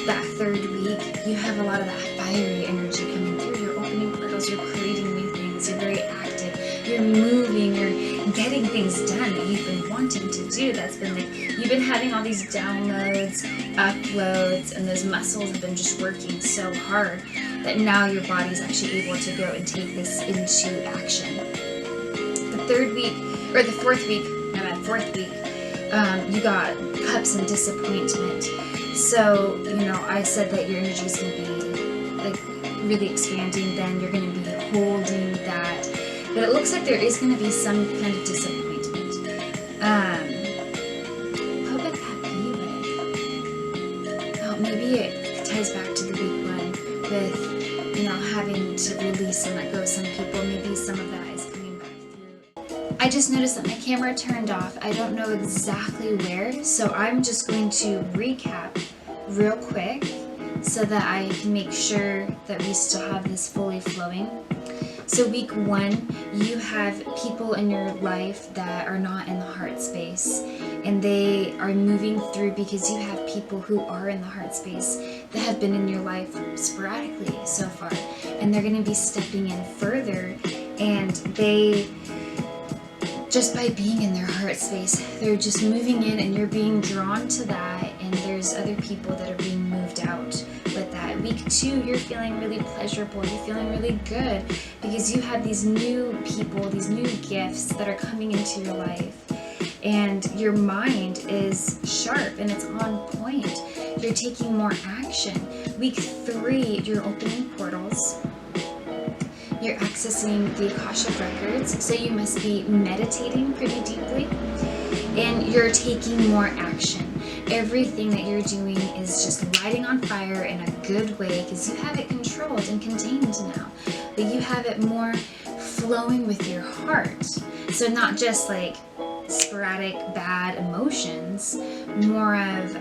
That 3rd week, you have a lot of that fiery energy coming through. You're opening portals, you're creating new things, you're very active, you're moving, you're getting things done that you've been wanting to do. That's been you've been having all these downloads, uploads, and those muscles have been just working so hard that now your body's actually able to go and take this into action. The 3rd week, or the 4th week, no, 4th week, you got Cups and Disappointment. So, I said that your energy is going to be really expanding, then you're going to be holding that. But it looks like there is going to be some kind of disappointment. What would that be with? Oh, maybe it ties back to the week one with, having to release and let go of some people. Maybe some of that is coming back through. I just noticed that my camera turned off. I don't know exactly where, so I'm just going to recap real quick so that I can make sure that we still have this fully flowing. So week 1, you have people in your life that are not in the heart space, and they are moving through because you have people who are in the heart space that have been in your life sporadically so far, and they're going to be stepping in further, and they, just by being in their heart space, they're just moving in, and you're being drawn to that, and there's other people that are being moved out with that. Week 2, you're feeling really pleasurable, you're feeling really good because you have these new people, these new gifts that are coming into your life, and your mind is sharp and it's on point. You're taking more action. Week 3, you're opening portals. You're accessing the Akashic records, so you must be meditating pretty deeply, and you're taking more action. Everything that you're doing is just lighting on fire in a good way because you have it controlled and contained now, but you have it more flowing with your heart. So not just like sporadic bad emotions, more of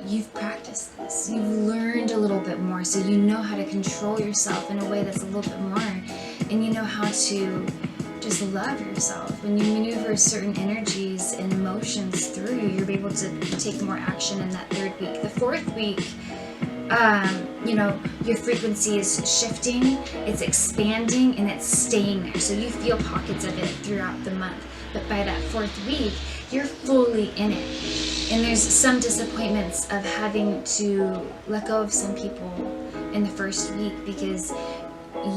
you've practiced this, you've learned a little bit more, so you know how to control yourself in a way that's a little bit more, and you know how to just love yourself. When you maneuver certain energies and emotions through you, you're able to take more action in that 3rd week. The 4th week, your frequency is shifting, it's expanding, and it's staying there. So you feel pockets of it throughout the month. But by that 4th week, you're fully in it. And there's some disappointments of having to let go of some people in the 1st week because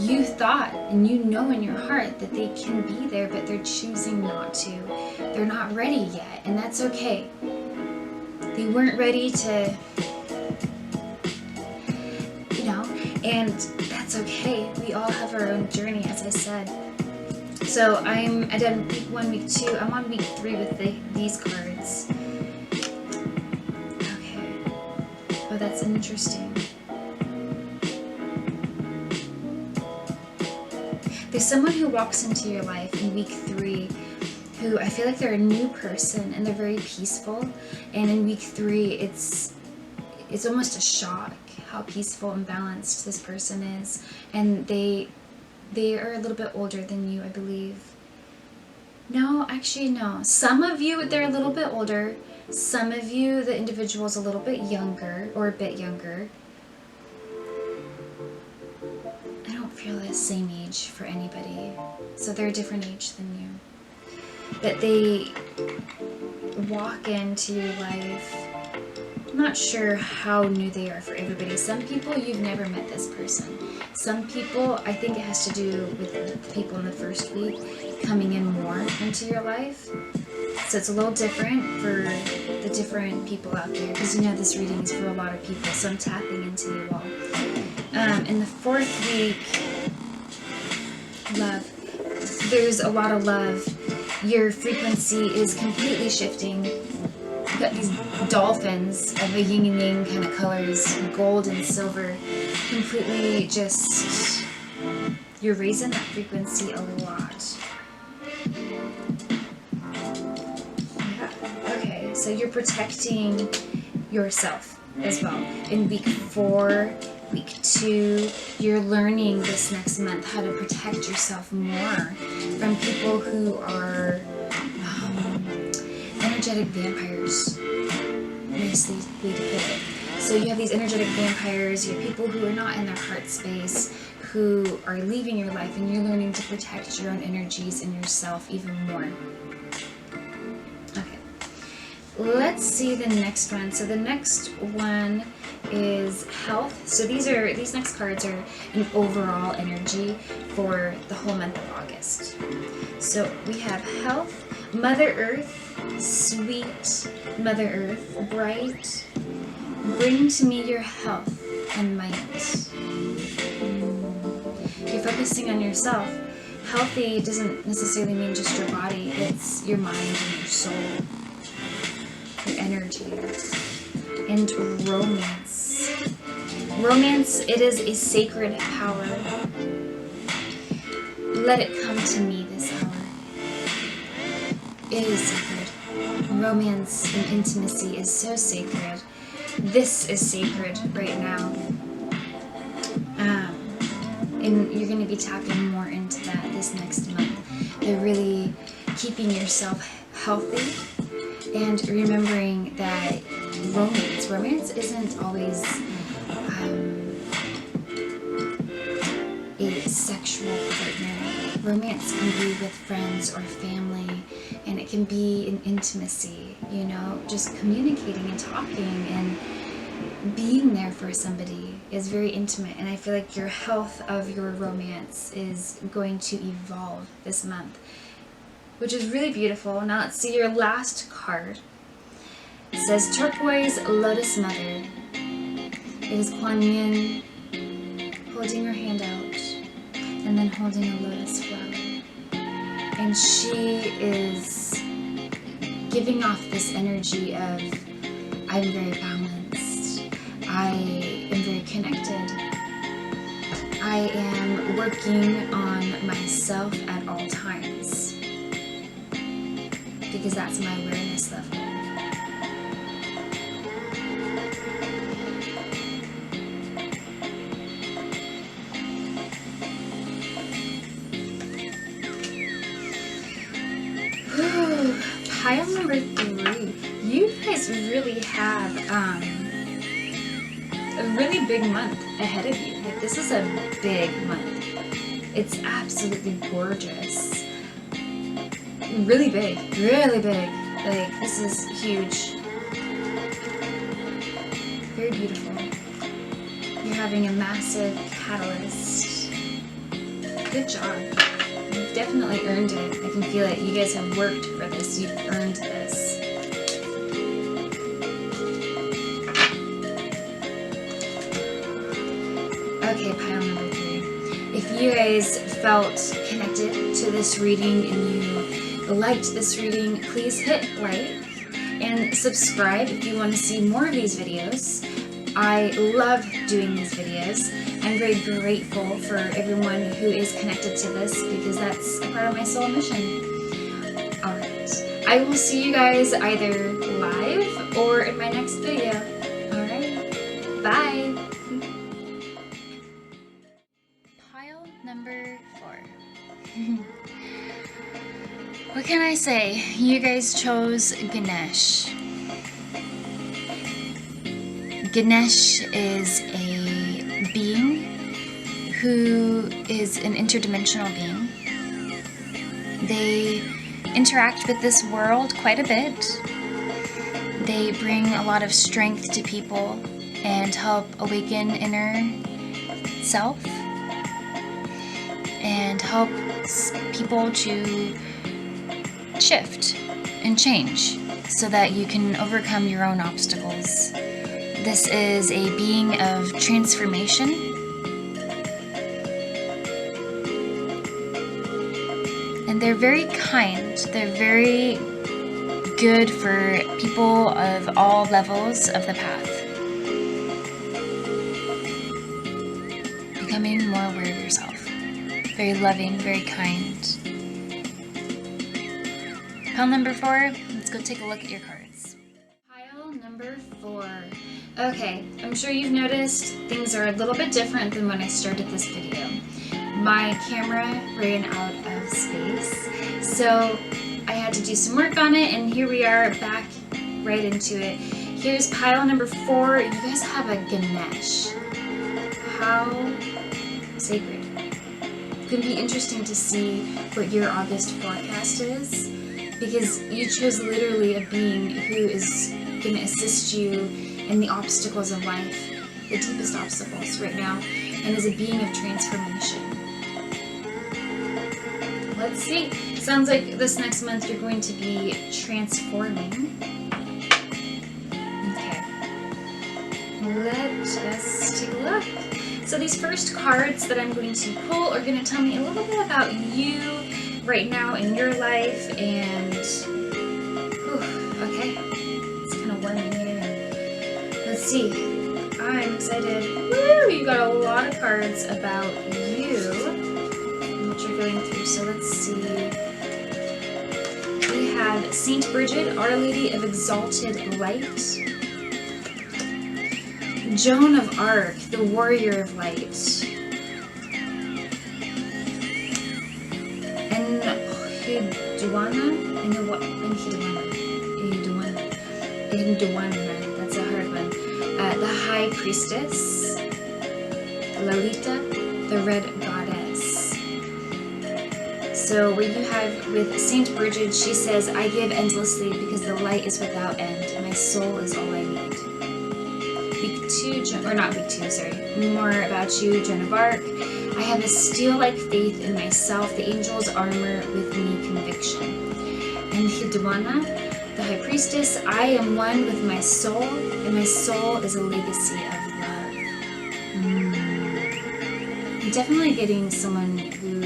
you thought and you know in your heart that they can be there, but they're choosing not to. They're not ready yet, and that's okay. They weren't ready to, and that's okay. We all have our own journey, as I said. So I did week 1, week 2. I'm on week 3 with these cards. Okay. Oh, that's interesting. There's someone who walks into your life in week 3 who I feel like they're a new person and they're very peaceful. And in week 3, it's almost a shock how peaceful and balanced this person is. And they are a little bit older than you, I believe. No, actually no. Some of you, they're a little bit older. Some of you, the individual's a little bit younger or a bit younger. I don't feel the same age for anybody. So they're a different age than you. But they walk into your life. I'm not sure how new they are for everybody. Some people, you've never met this person. Some people, I think it has to do with the people in the 1st week coming in more into your life. So it's a little different for the different people out there, because this reading is for a lot of people, so I'm tapping into you all. In the 4th week, love. There's a lot of love. Your frequency is completely shifting. You've got these dolphins of a yin and yang kind of colors, gold and silver, completely just, you're raising that frequency a lot. Yeah. Okay, so you're protecting yourself as well. In week 4, week 2, you're learning this next month how to protect yourself more from people who are energetic vampires. Nicely way to put it. So you have these energetic vampires, you have people who are not in their heart space, who are leaving your life, and you're learning to protect your own energies and yourself even more. Okay, let's see the next one. So the next one is health. So these next cards are an overall energy for the whole month of August. So we have health, Mother Earth, sweet Mother Earth, bright, bring to me your health and might. You're focusing on yourself. Healthy doesn't necessarily mean just your body, it's your mind and your soul, your energy. And romance. Romance, it is a sacred power. Let it come to me this hour. It is sacred. Romance and intimacy is so sacred. This is sacred right now. And you're going to be tapping more into that this next month. They're really keeping yourself healthy and remembering that romance isn't always a sexual partner. Romance can be with friends or family, and it can be an intimacy, you know, just communicating and talking and being there for somebody is very intimate. And I feel like your health of your romance is going to evolve this month, which is really beautiful. Now let's see your last card. It says Turquoise Lotus Mother. It is Kuan Yin holding her hand out and then holding a lotus flower. And she is giving off this energy of, I'm very balanced, I am very connected, I am working on myself at all times, because that's my awareness level. Pile number 3, you guys really have a really big month ahead of you. Like, this is a big month. It's absolutely gorgeous. Really big, really big. Like, this is huge. Very beautiful. You're having a massive catalyst. Good job. You've definitely earned it. I can feel it. You guys have worked for this. You've earned this. Okay, pile number 3. If you guys felt connected to this reading and you liked this reading, please hit like and subscribe if you want to see more of these videos. I love doing these videos. I'm very grateful for everyone who is connected to this, because that's a part of my soul mission. Alright, I will see you guys either live or in my next video. Alright, bye! Pile number 4. What can I say? You guys chose Ganesh. Ganesh is a being who is an interdimensional being. They interact with this world quite a bit. They bring a lot of strength to people and help awaken inner self and help people to shift and change so that you can overcome your own obstacles. This is a being of transformation. And they're very kind. They're very good for people of all levels of the path. Becoming more aware of yourself. Very loving, very kind. Pile number 4, let's go take a look at your cards. Pile number 4. Okay, I'm sure you've noticed things are a little bit different than when I started this video. My camera ran out of space, so I had to do some work on it, and here we are back right into it. Here's pile number 4. You guys have a Ganesh. How sacred. It's going to be interesting to see what your August forecast is, because you chose literally a being who is going to assist you in the obstacles of life, the deepest obstacles right now, and is a being of transformation. Let's see. Sounds like this next month you're going to be transforming. Okay. Let us take a look. So these first cards that I'm going to pull are going to tell me a little bit about you right now in your life, and okay, it's kind of warm in here. Let's see. I'm excited. Woo! You got a lot of cards about you and what you're going through. So let's see. We have Saint Bridget, Our Lady of Exalted Light. Joan of Arc, the Warrior of Light. Inhuana, that's a hard one. The High Priestess, Lolita, the Red Goddess. So where you have with Saint Bridget, she says, I give endlessly because the light is without end. My soul is all I need. Week 2, or not week 2, sorry. More about you, Joan of Arc. I have a steel-like faith in myself, the angel's armor with me conviction. And Hiduana, the High Priestess, I am one with my soul, and my soul is a legacy of love. I'm definitely getting someone who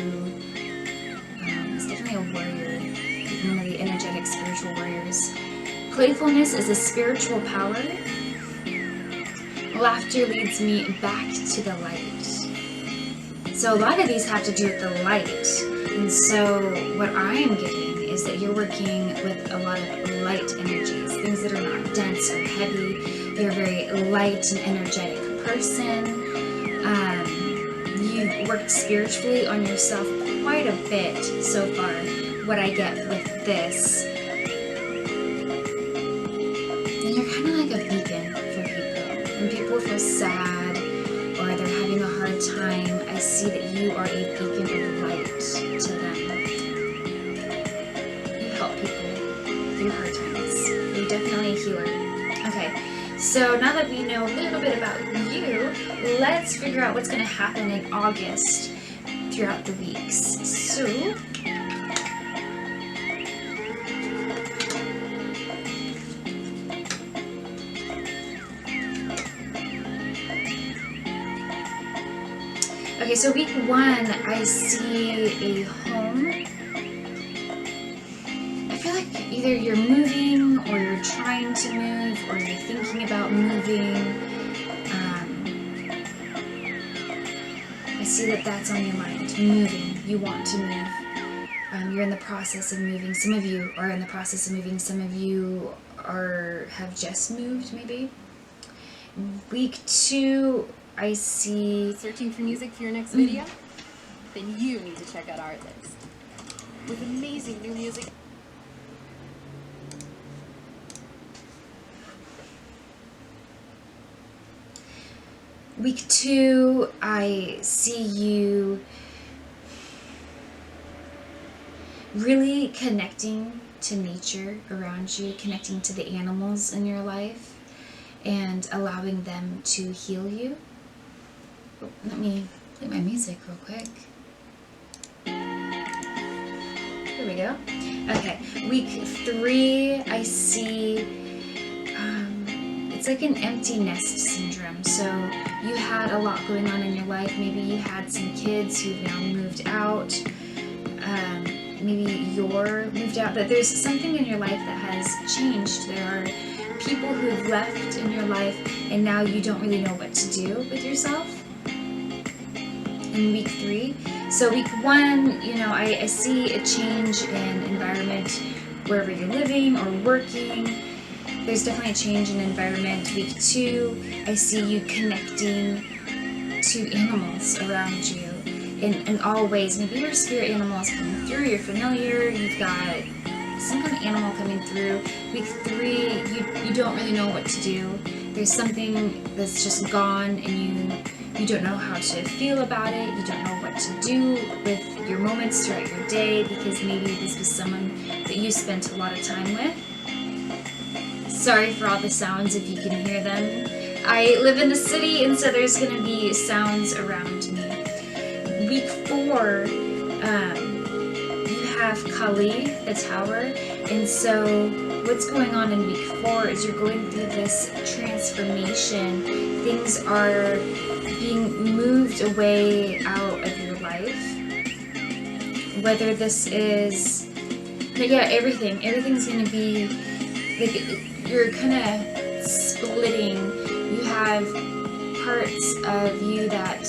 is definitely a warrior, one of the energetic spiritual warriors. Playfulness is a spiritual power. Laughter leads me back to the light. So a lot of these have to do with the light. And so what I am getting is that you're working with a lot of light energies, things that are not dense or heavy. You're a very light and energetic person. You've worked spiritually on yourself quite a bit so far, what I get with this. And you're kind of like a beacon for people. When people feel sad or they're having a hard time, I see that you are a beacon of light to them. You help people through hard times. You're definitely a healer. Okay, so now that we know a little bit about you, let's figure out what's going to happen in August throughout the weeks. So, okay, so week 1, I see a home. I feel like either you're moving or you're trying to move or you're thinking about moving. I see that that's on your mind, moving. You want to move. You're in the process of moving. Some of you are in the process of moving. Some of you have just moved, maybe. Week 2, I see... Searching for music for your next video? Then you need to check out our list. With amazing new music. Week 2, I see you really connecting to nature around you, connecting to the animals in your life, and allowing them to heal you. Let me play my music real quick. Here we go. Okay, week 3, I see it's like an empty nest syndrome. So you had a lot going on in your life. Maybe you had some kids who've now moved out. Maybe you're moved out, but there's something in your life that has changed. There are people who've left in your life, and now you don't really know what to do with yourself. In week 3. So week 1, you know, I see a change in environment wherever you're living or working. There's definitely a change in environment. Week 2, I see you connecting to animals around you in all ways. Maybe your spirit animal is coming through, you're familiar, you've got some kind of animal coming through. Week 3, you don't really know what to do. There's something that's just gone and you don't know how to feel about it. You don't know what to do with your moments throughout your day because maybe this was someone that you spent a lot of time with. Sorry for all the sounds if you can hear them. I live in the city and so there's going to be sounds around me. Week 4, you have Kali, the tower, and so what's going on in week 4 is you're going through this transformation. Things are being moved away out of your life. Whether this is, but yeah, everything's going to be, like, you're kind of splitting. You have parts of you that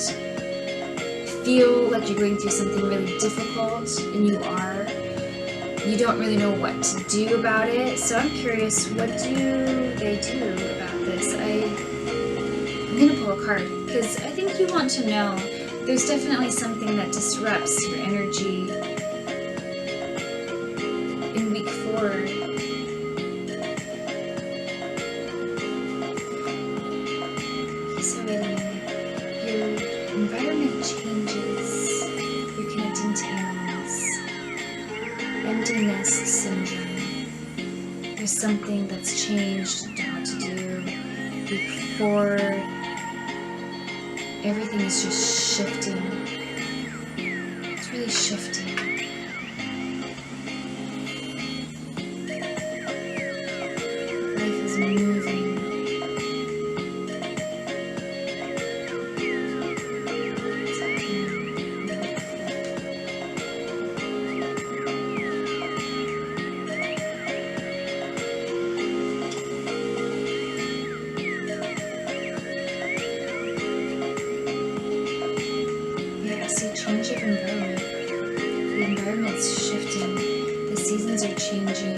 feel like you're going through something really difficult, and you don't really know what to do about it. So I'm curious, what do they do about this? I'm gonna pull a card because I think you want to know. There's definitely something that disrupts your energy. So your environment changes. You're connecting to animals. Empty nest syndrome. There's something that's changed, you don't know what to do. Week 4, everything is just shifting. It's really shifting. Life is moving. Change of environment. The environment's shifting. The seasons are changing.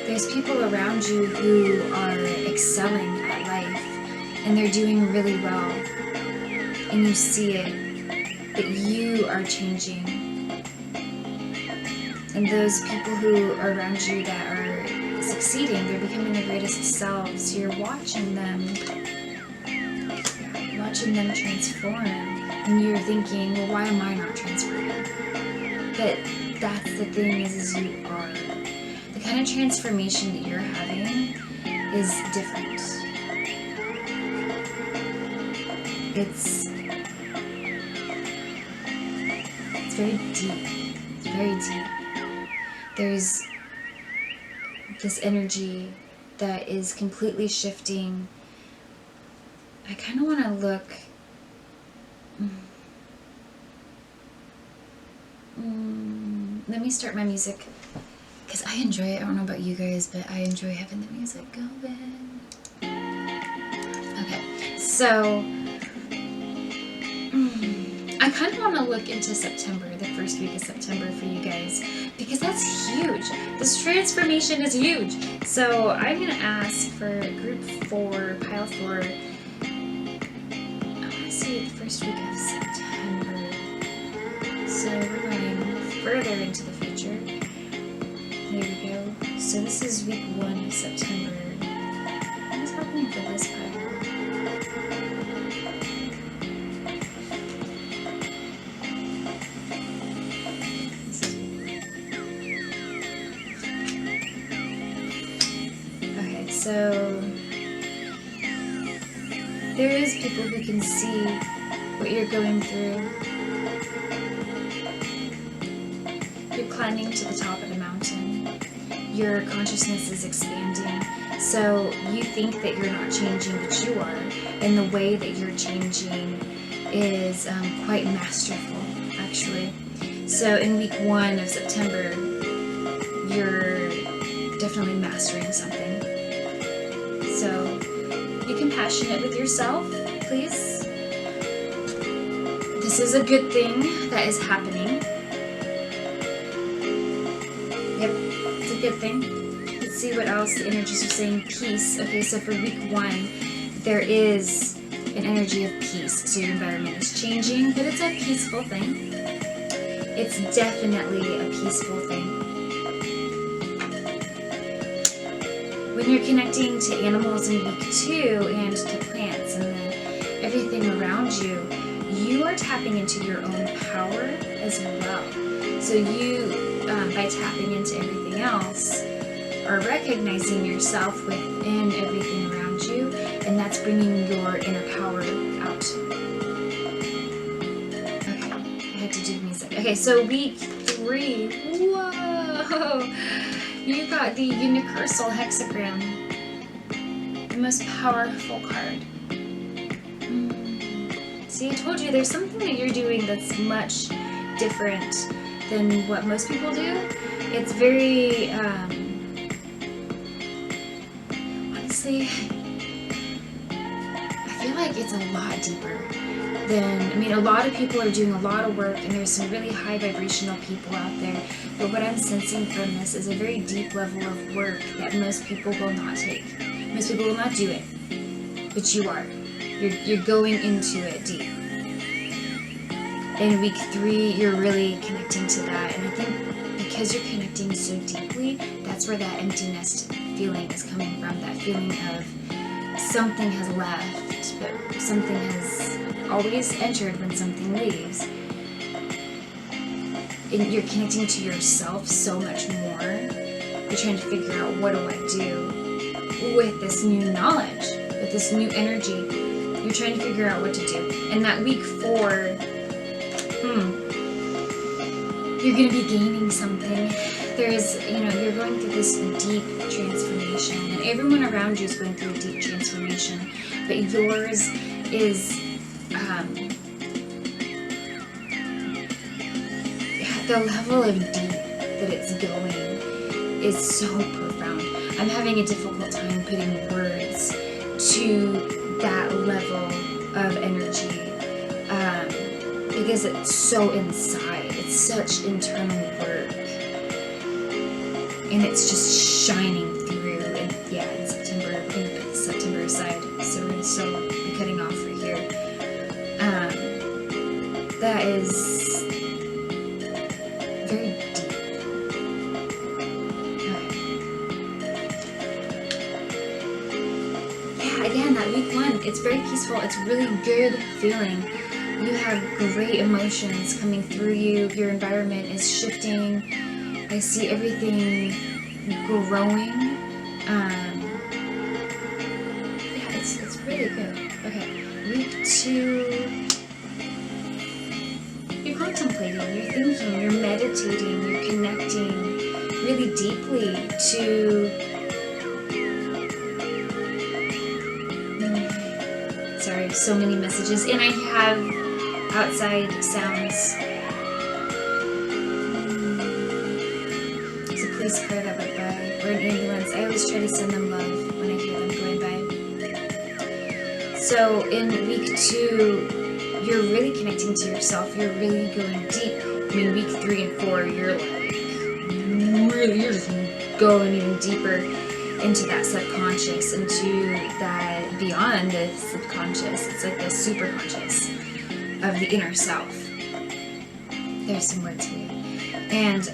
There's people around you who are excelling at life and they're doing really well. And you see it, but you are changing. And those people who are around you that are succeeding, they're becoming their greatest selves. You're watching them transform, and you're thinking, well, why am I not transforming? But that's the thing is you are. The kind of transformation that you're having is different. It's very deep. It's very deep. There's this energy that is completely shifting. I kind of want to look. Let me start my music because I enjoy it. I don't know about you guys, but I enjoy having the music going. Okay, so I kind of want to look into September, the first week of September for you guys, because that's huge. This transformation is huge. So I'm going to ask for group 4, pile 4. The first week of September. So we're going further into the future. There we go. So this is week 1 of September. What's happening for this pile? Okay, so there is people who can see what you're going through. You're climbing to the top of the mountain. Your consciousness is expanding. So you think that you're not changing, but you are. And the way that you're changing is quite masterful, actually. So in week 1 of September, you're definitely mastering something. So be compassionate with yourself, please. This is a good thing that is happening. Yep, it's a good thing. Let's see what else the energies are saying. Peace. Okay, so for week 1, there is an energy of peace. So your environment is changing, but it's a peaceful thing. It's definitely a peaceful thing. When you're connecting to animals in week 2 and to plants and everything around you, you are tapping into your own power as well. So you, by tapping into everything else, are recognizing yourself within everything around you, and that's bringing your inner power out. Okay, I had to do music. Okay, so week 3, whoa! You got the Universal Hexagram, the most powerful card. See, I told you there's something that you're doing that's much different than what most people do. It's very, honestly, I feel like it's a lot deeper than, I mean, a lot of people are doing a lot of work and there's some really high vibrational people out there. But what I'm sensing from this is a very deep level of work that most people will not take. Most people will not do it, but you are. You're going into it deep. In week 3, you're really connecting to that, and I think because you're connecting so deeply, that's where that empty nest feeling is coming from, that feeling of something has left, but something has always entered when something leaves. And you're connecting to yourself so much more. You're trying to figure out, what do I do with this new knowledge, with this new energy? You're trying to figure out what to do. And that week 4, you're going to be gaining something. There's, you're going through this deep transformation, and everyone around you is going through a deep transformation, but yours is, the level of deep that it's going is so profound. I'm having a difficult time putting words to that level of energy, because it's so inside. It's such internal work, and it's just shining through. And yeah, in September, I'm going to put September aside, so we're going to still be cutting off right here. That is very deep. Okay. Yeah, again, that week 1, it's very peaceful. It's really good feeling. You have great emotions coming through you. Your environment is shifting. I see everything growing. Yeah, it's really good. Okay, week 2. You're contemplating, you're thinking, you're meditating, you're connecting really deeply to... Sorry, so many messages. And I have outside sounds. There's a police car that went by, or an ambulance. I always try to send them love when I hear them going by. So in week 2, you're really connecting to yourself. You're really going deep. I mean, week 3 and 4, you're you're just going even deeper into that subconscious, into that beyond the subconscious. It's like the superconscious of the inner self. There's some words for you. And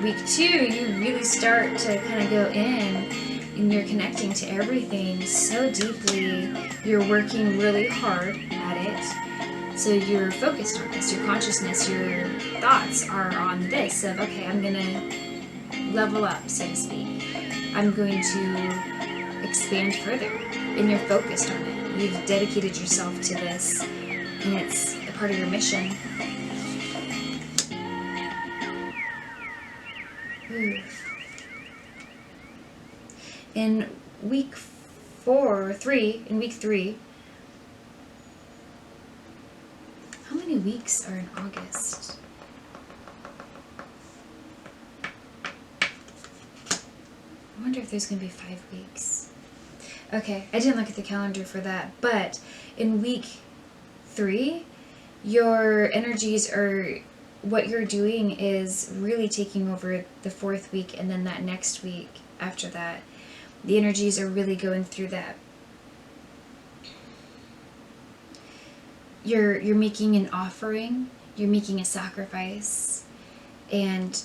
week 2, you really start to kind of go in, and you're connecting to everything so deeply. You're working really hard at it. So you're focused on this. Your consciousness, your thoughts are on this of, okay, I'm going to level up, so to speak. I'm going to expand further. And you're focused on it. You've dedicated yourself to this, and it's a part of your mission. Ooh. In week 3, how many weeks are in August? I wonder if there's going to be 5 weeks. Okay, I didn't look at the calendar for that, but in week 3, your energies are, what you're doing is really taking over the 4th week, and then that next week after that, the energies are really going through that. You're making an offering, you're making a sacrifice, and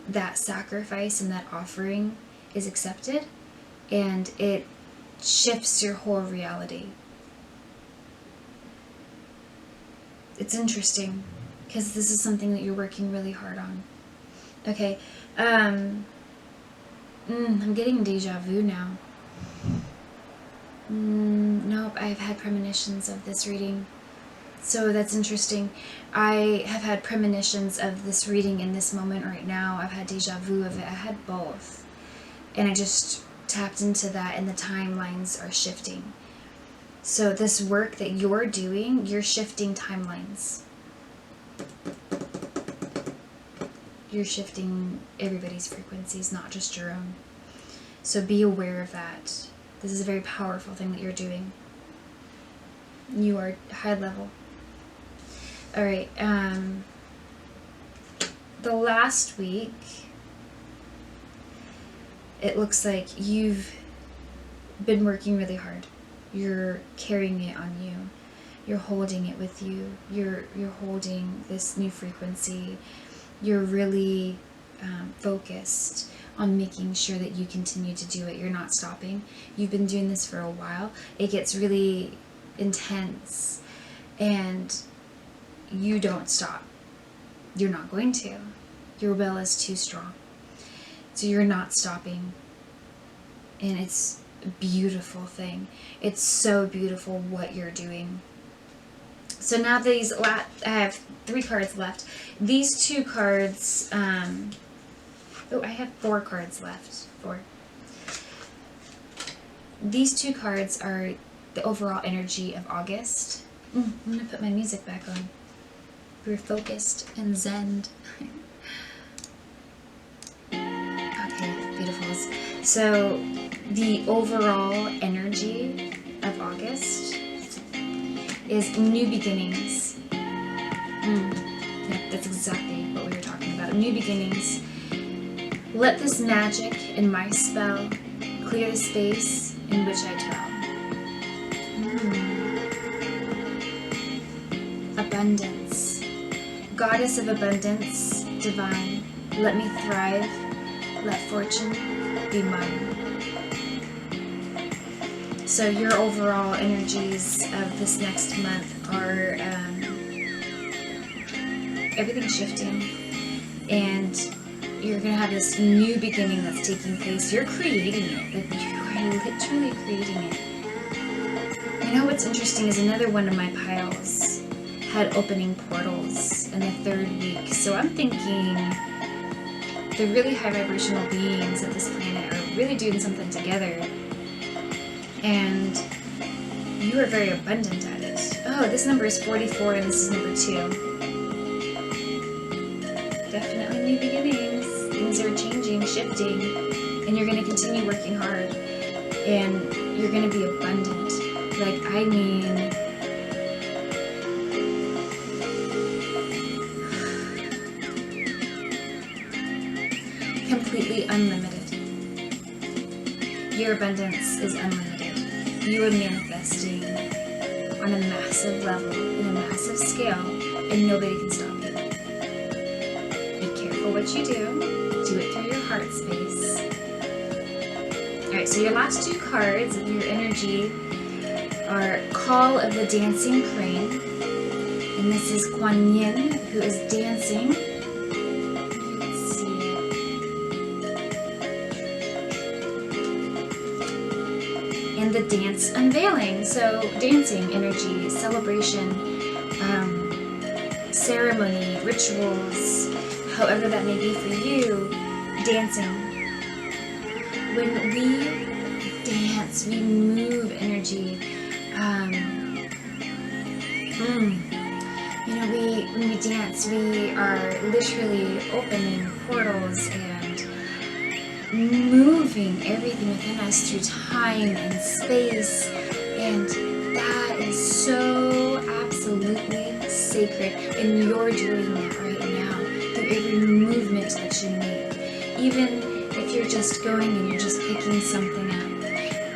that sacrifice and that offering is accepted, and it shifts your whole reality. It's interesting, because this is something that you're working really hard on. Okay, I'm getting deja vu now. Nope, I've had premonitions of this reading. So that's interesting. I have had premonitions of this reading in this moment right now. I've had deja vu of it. I had both. And I just tapped into that, and the timelines are shifting. So this work that you're doing, you're shifting timelines. You're shifting everybody's frequencies, not just your own. So be aware of that. This is a very powerful thing that you're doing. You are high level. All right. The last week, it looks like you've been working really hard. You're carrying it on you. You're holding it with you. You're holding this new frequency. You're really focused on making sure that you continue to do it. You're not stopping. You've been doing this for a while. It gets really intense and you don't stop. You're not going to. Your will is too strong. So you're not stopping. And it's a beautiful thing. It's so beautiful what you're doing. So now I have 3 cards left. These 2 cards, I have 4 cards left. 4. These 2 cards are the overall energy of August. I'm going to put my music back on. We're focused and zen. Okay, beautiful. So the overall energy of August is new beginnings. Yeah, that's exactly what we were talking about. New beginnings. Let this magic in my spell clear the space in which I dwell. Abundance. Goddess of abundance, divine, let me thrive, let fortune be mine. So your overall energies of this next month are everything's shifting, and you're going to have this new beginning that's taking place. You're creating it. Like, you are literally creating it. You know what's interesting is another one of my piles had opening portals in the 3rd week. So I'm thinking the really high vibrational beings of this planet are really doing something together. And you are very abundant at it. Oh, this number is 44 and this is number 2. Definitely new beginnings. Things are changing, shifting, and you're going to continue working hard. And you're going to be abundant. Like, I mean, completely unlimited. Your abundance is unlimited. You are manifesting on a massive level, in a massive scale, and nobody can stop you. Be careful what you do. Do it through your heart space. Alright, so your last 2 cards of your energy are Call of the Dancing Crane. And this is Kuan Yin, who is dancing. Let's see. And the dance unveiling. So dancing energy, celebration, ceremony, rituals, however that may be for you, dancing. When we dance, we move energy. You know, when we dance, we are literally opening portals and moving everything within us through time and space, and that is so absolutely sacred, and you're doing that right now through every movement that you make. Even if you're just going and you're just picking something up,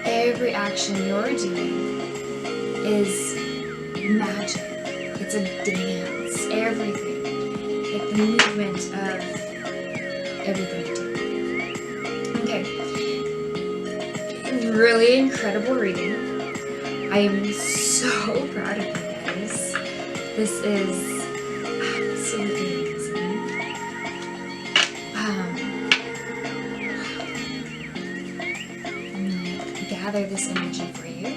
every action you're doing is magic. It's a dance, everything, like the movement of everything you do. Okay, really incredible reading. I am so proud of you guys. This is absolutely amazing. I'm gonna gather this energy for you.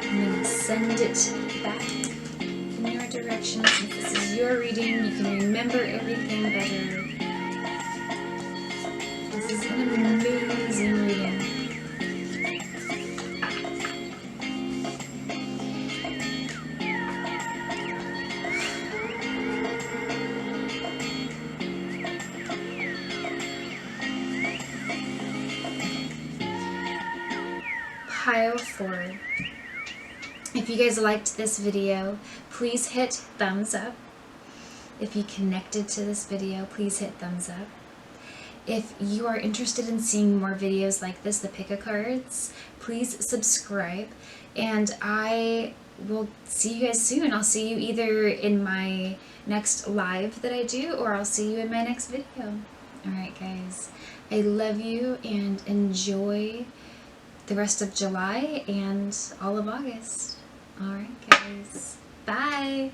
I'm going to send it back in your direction. Since this is your reading, you can remember everything better. This is an amazing reading. Pile 4. If you guys liked this video, please hit thumbs up. If you connected to this video, please hit thumbs up. If you are interested in seeing more videos like this, the pick-a-cards, please subscribe. And I we'll see you guys soon. I'll see you either in my next live that I do, or I'll see you in my next video. Alright guys, I love you and enjoy the rest of July and all of August. Alright guys, bye!